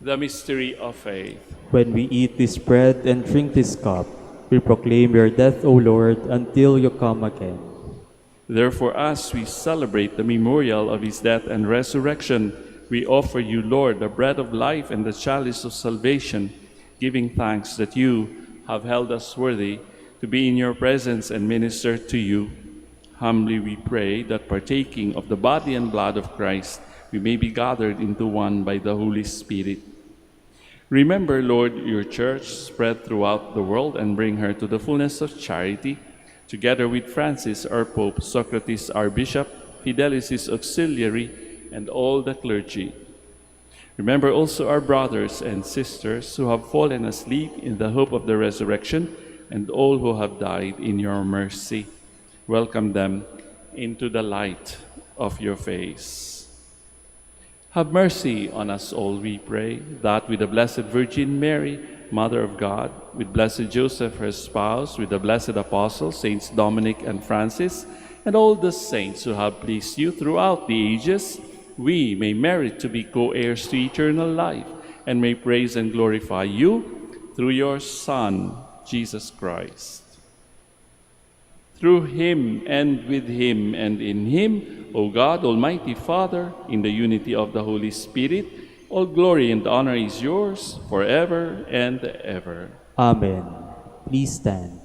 The mystery of faith. When we eat this bread and drink this cup, we proclaim your death, O Lord, until you come again. Therefore, as we celebrate the memorial of his death and resurrection, we offer you, Lord, the bread of life and the chalice of salvation, giving thanks that you have held us worthy to be in your presence and minister to you. Humbly we pray that partaking of the body and blood of Christ, we may be gathered into one by the Holy Spirit. Remember, Lord, your church spread throughout the world and bring her to the fullness of charity, together with Francis, our Pope, Socrates, our Bishop, Fidelis, his auxiliary, and all the clergy. Remember also our brothers and sisters who have fallen asleep in the hope of the resurrection, and all who have died in your mercy. Welcome them into the light of your face. Have mercy on us all, we pray, that with the Blessed Virgin Mary, Mother of God, with Blessed Joseph, her spouse, with the blessed apostles, Saints Dominic and Francis, and all the saints who have pleased you throughout the ages, we may merit to be co-heirs to eternal life, and may praise and glorify you through your Son, Jesus Christ. Through him, and with him, and in him, O God, Almighty Father, in the unity of the Holy Spirit, all glory and honor is yours forever and ever. Amen. Please stand.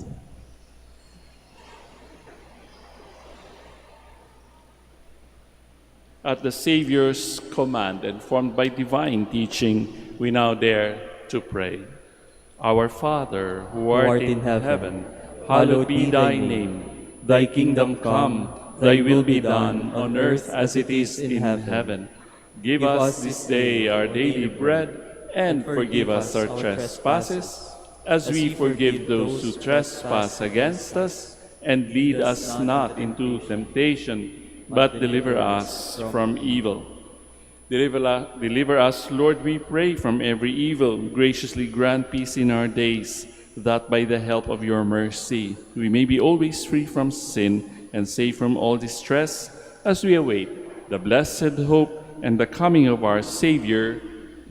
At the Savior's command and formed by divine teaching, we now dare to pray. Our Father, who art in heaven, hallowed be thy name. Thy kingdom come, thy will be done on earth as it is in heaven. Give us this day our daily bread, and forgive us our trespasses, as we forgive those who trespass against us. And lead us not into temptation, but deliver us from evil. Deliver us, Lord, we pray, from every evil. Graciously grant peace in our days, that by the help of your mercy we may be always free from sin and safe from all distress, as we await the blessed hope and the coming of our Savior,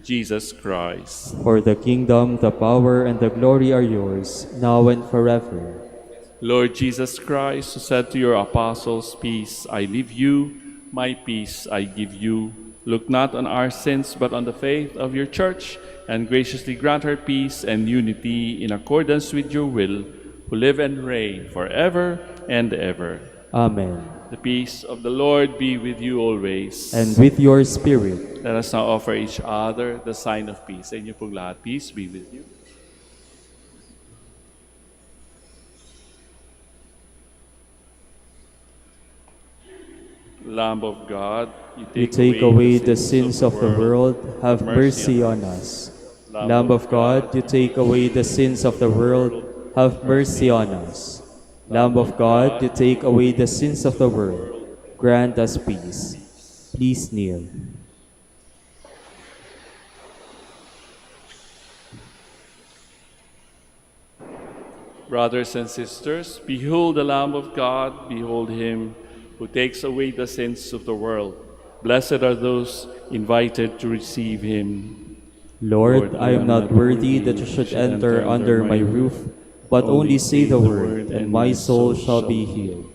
Jesus Christ. For the kingdom, the power, and the glory are yours, now and forever. Lord Jesus Christ, who said to your apostles, "Peace I leave you, my peace I give you," look not on our sins, but on the faith of your church, and graciously grant her peace and unity in accordance with your will, who live and reign forever and ever. Amen. The peace of the Lord be with you always. And with your spirit. Let us now offer each other the sign of peace. Sa inyo pong lahat, peace be with you. Lamb of God, You take away the sins of the world, have mercy on us. Lamb of God, you take away the sins of the world, have mercy on us. Lamb of God, you take away the sins of the world, grant us peace. Please kneel. Brothers and sisters, behold the Lamb of God, behold him who takes away the sins of the world. Blessed are those invited to receive him. Lord, I am not worthy that you should enter under my roof, but only say the word, and my soul shall be healed.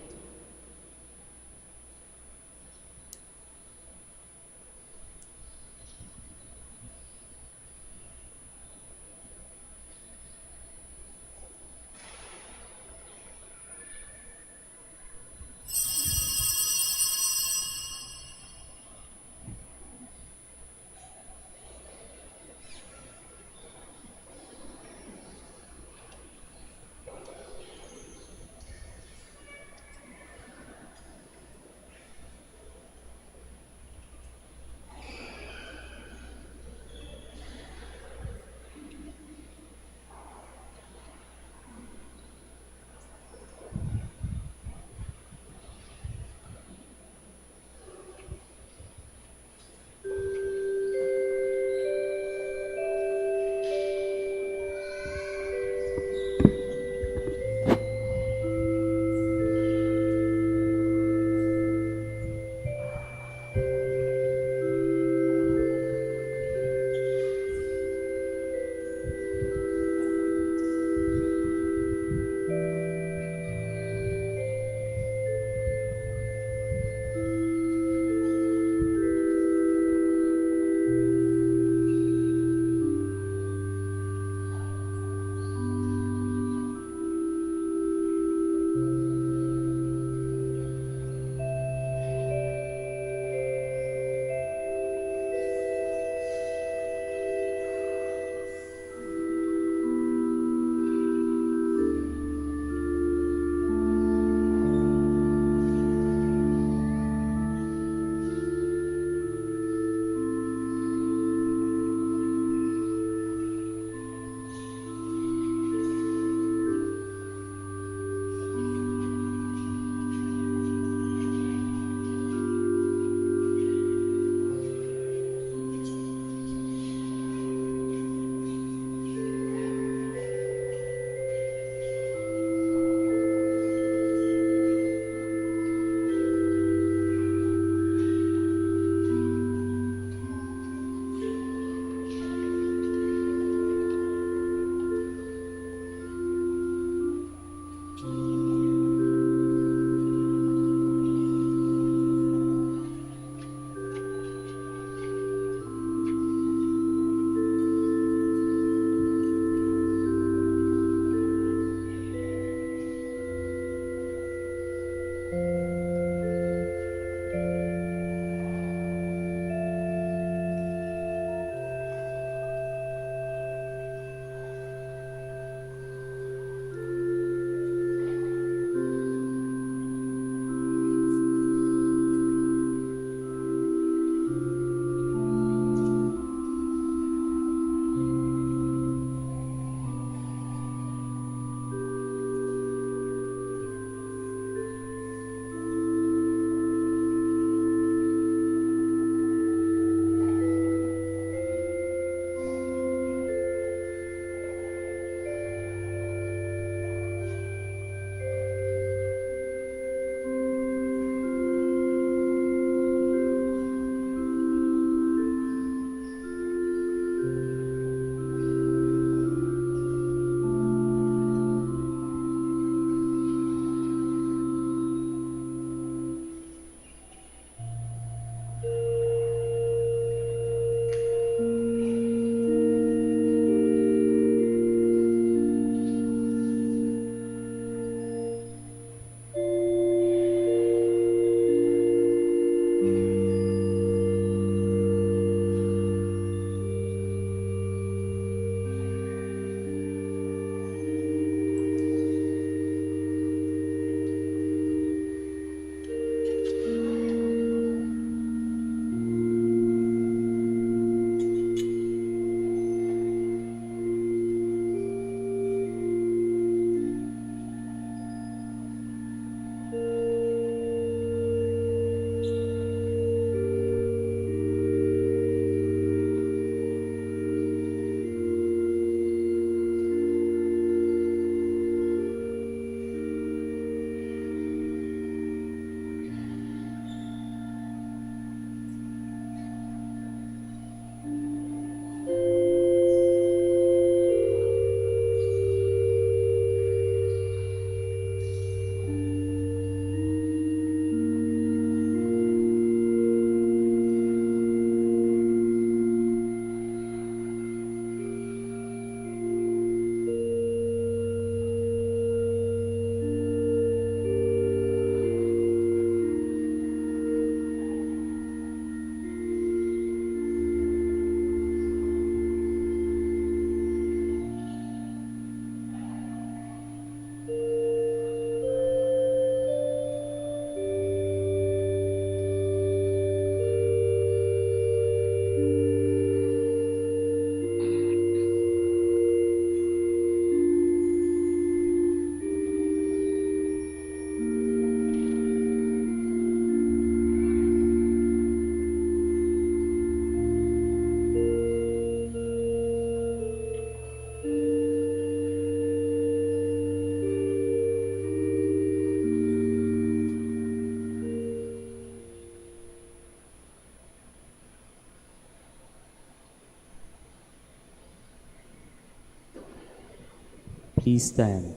Please stand.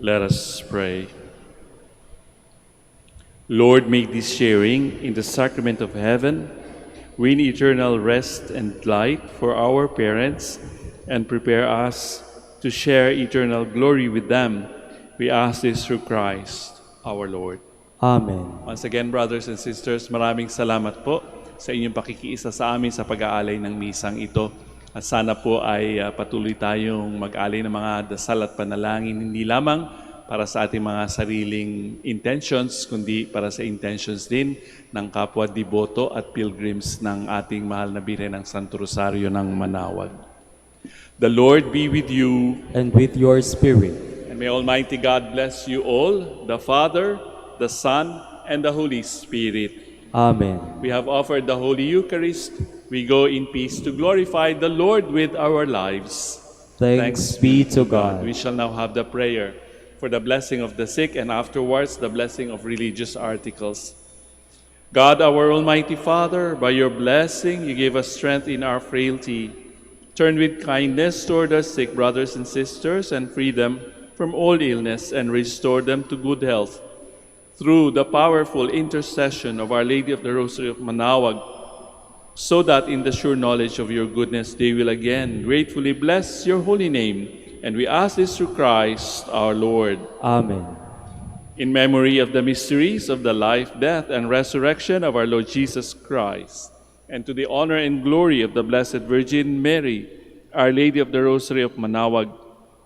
Let us pray. Lord, make this sharing in the sacrament of heaven win eternal rest and light for our parents and prepare us to share eternal glory with them. We ask this through Christ, our Lord. Amen. Once again, brothers and sisters, maraming salamat po sa inyong pakikiisa sa amin sa pag-aalay ng misang ito. At sana po ay patuloy tayong mag-alay ng mga dasal at panalangin, hindi lamang para sa ating mga sariling intentions, kundi para sa intentions din ng kapwa deboto at pilgrims ng ating mahal na Birhen ng Santo Rosario ng Manawag. The Lord be with you. And with your spirit. And may Almighty God bless you all, the Father, the Son, and the Holy Spirit. Amen. We have offered the Holy Eucharist. We go in peace to glorify the Lord with our lives. Thanks be to God. We shall now have the prayer for the blessing of the sick and afterwards the blessing of religious articles. God, our Almighty Father, by your blessing you gave us strength in our frailty. Turn with kindness toward our sick brothers and sisters and free them from all illness and restore them to good health. Through the powerful intercession of Our Lady of the Rosary of Manawag, so that in the sure knowledge of your goodness they will again gratefully bless your holy name. And we ask this through Christ our Lord. Amen. In memory of the mysteries of the life, death, and resurrection of our Lord Jesus Christ, and to the honor and glory of the Blessed Virgin Mary, Our Lady of the Rosary of Manawag,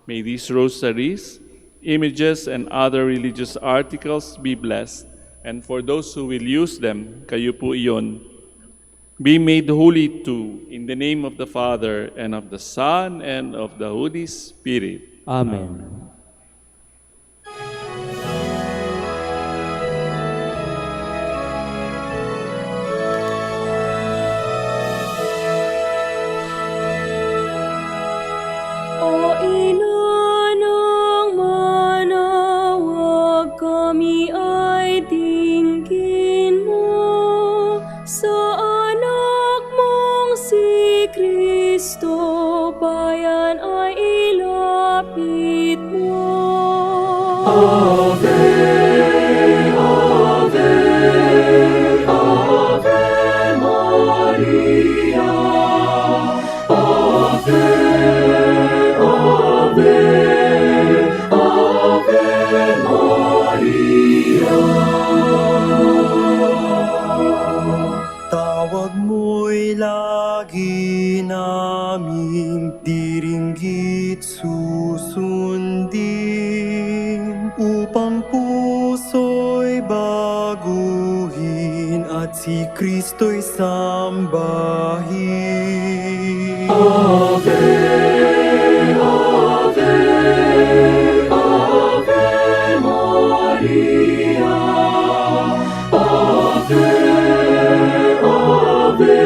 may these rosaries, images, and other religious articles be blessed. And for those who will use them, kayo po iyon, be made holy too, in the name of the Father, and of the Son, and of the Holy Spirit. Amen. O Ina ng Manawag, kami ay dinggin mo sa anak mong si Kristo, bayan ay ilapit mo. Ave, Ave, Ave Maria, Ave, Ave, Ave Maria. Tawag mo'y lagi naming diringgit susundin, upang puso'y baguhin at si Kristo'y sambahin. Ave, Ave, Ave Maria, Ave, Ave,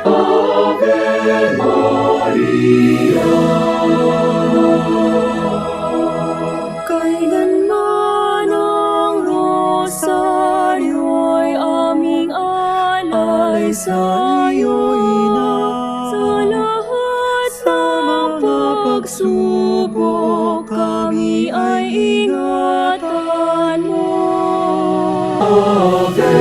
Ave Maria. Kailanman ang rosaryo'y aming alay sa iyo, Ina. Sa lahat ng pagsubok, kami ay ingatan mo. Ave,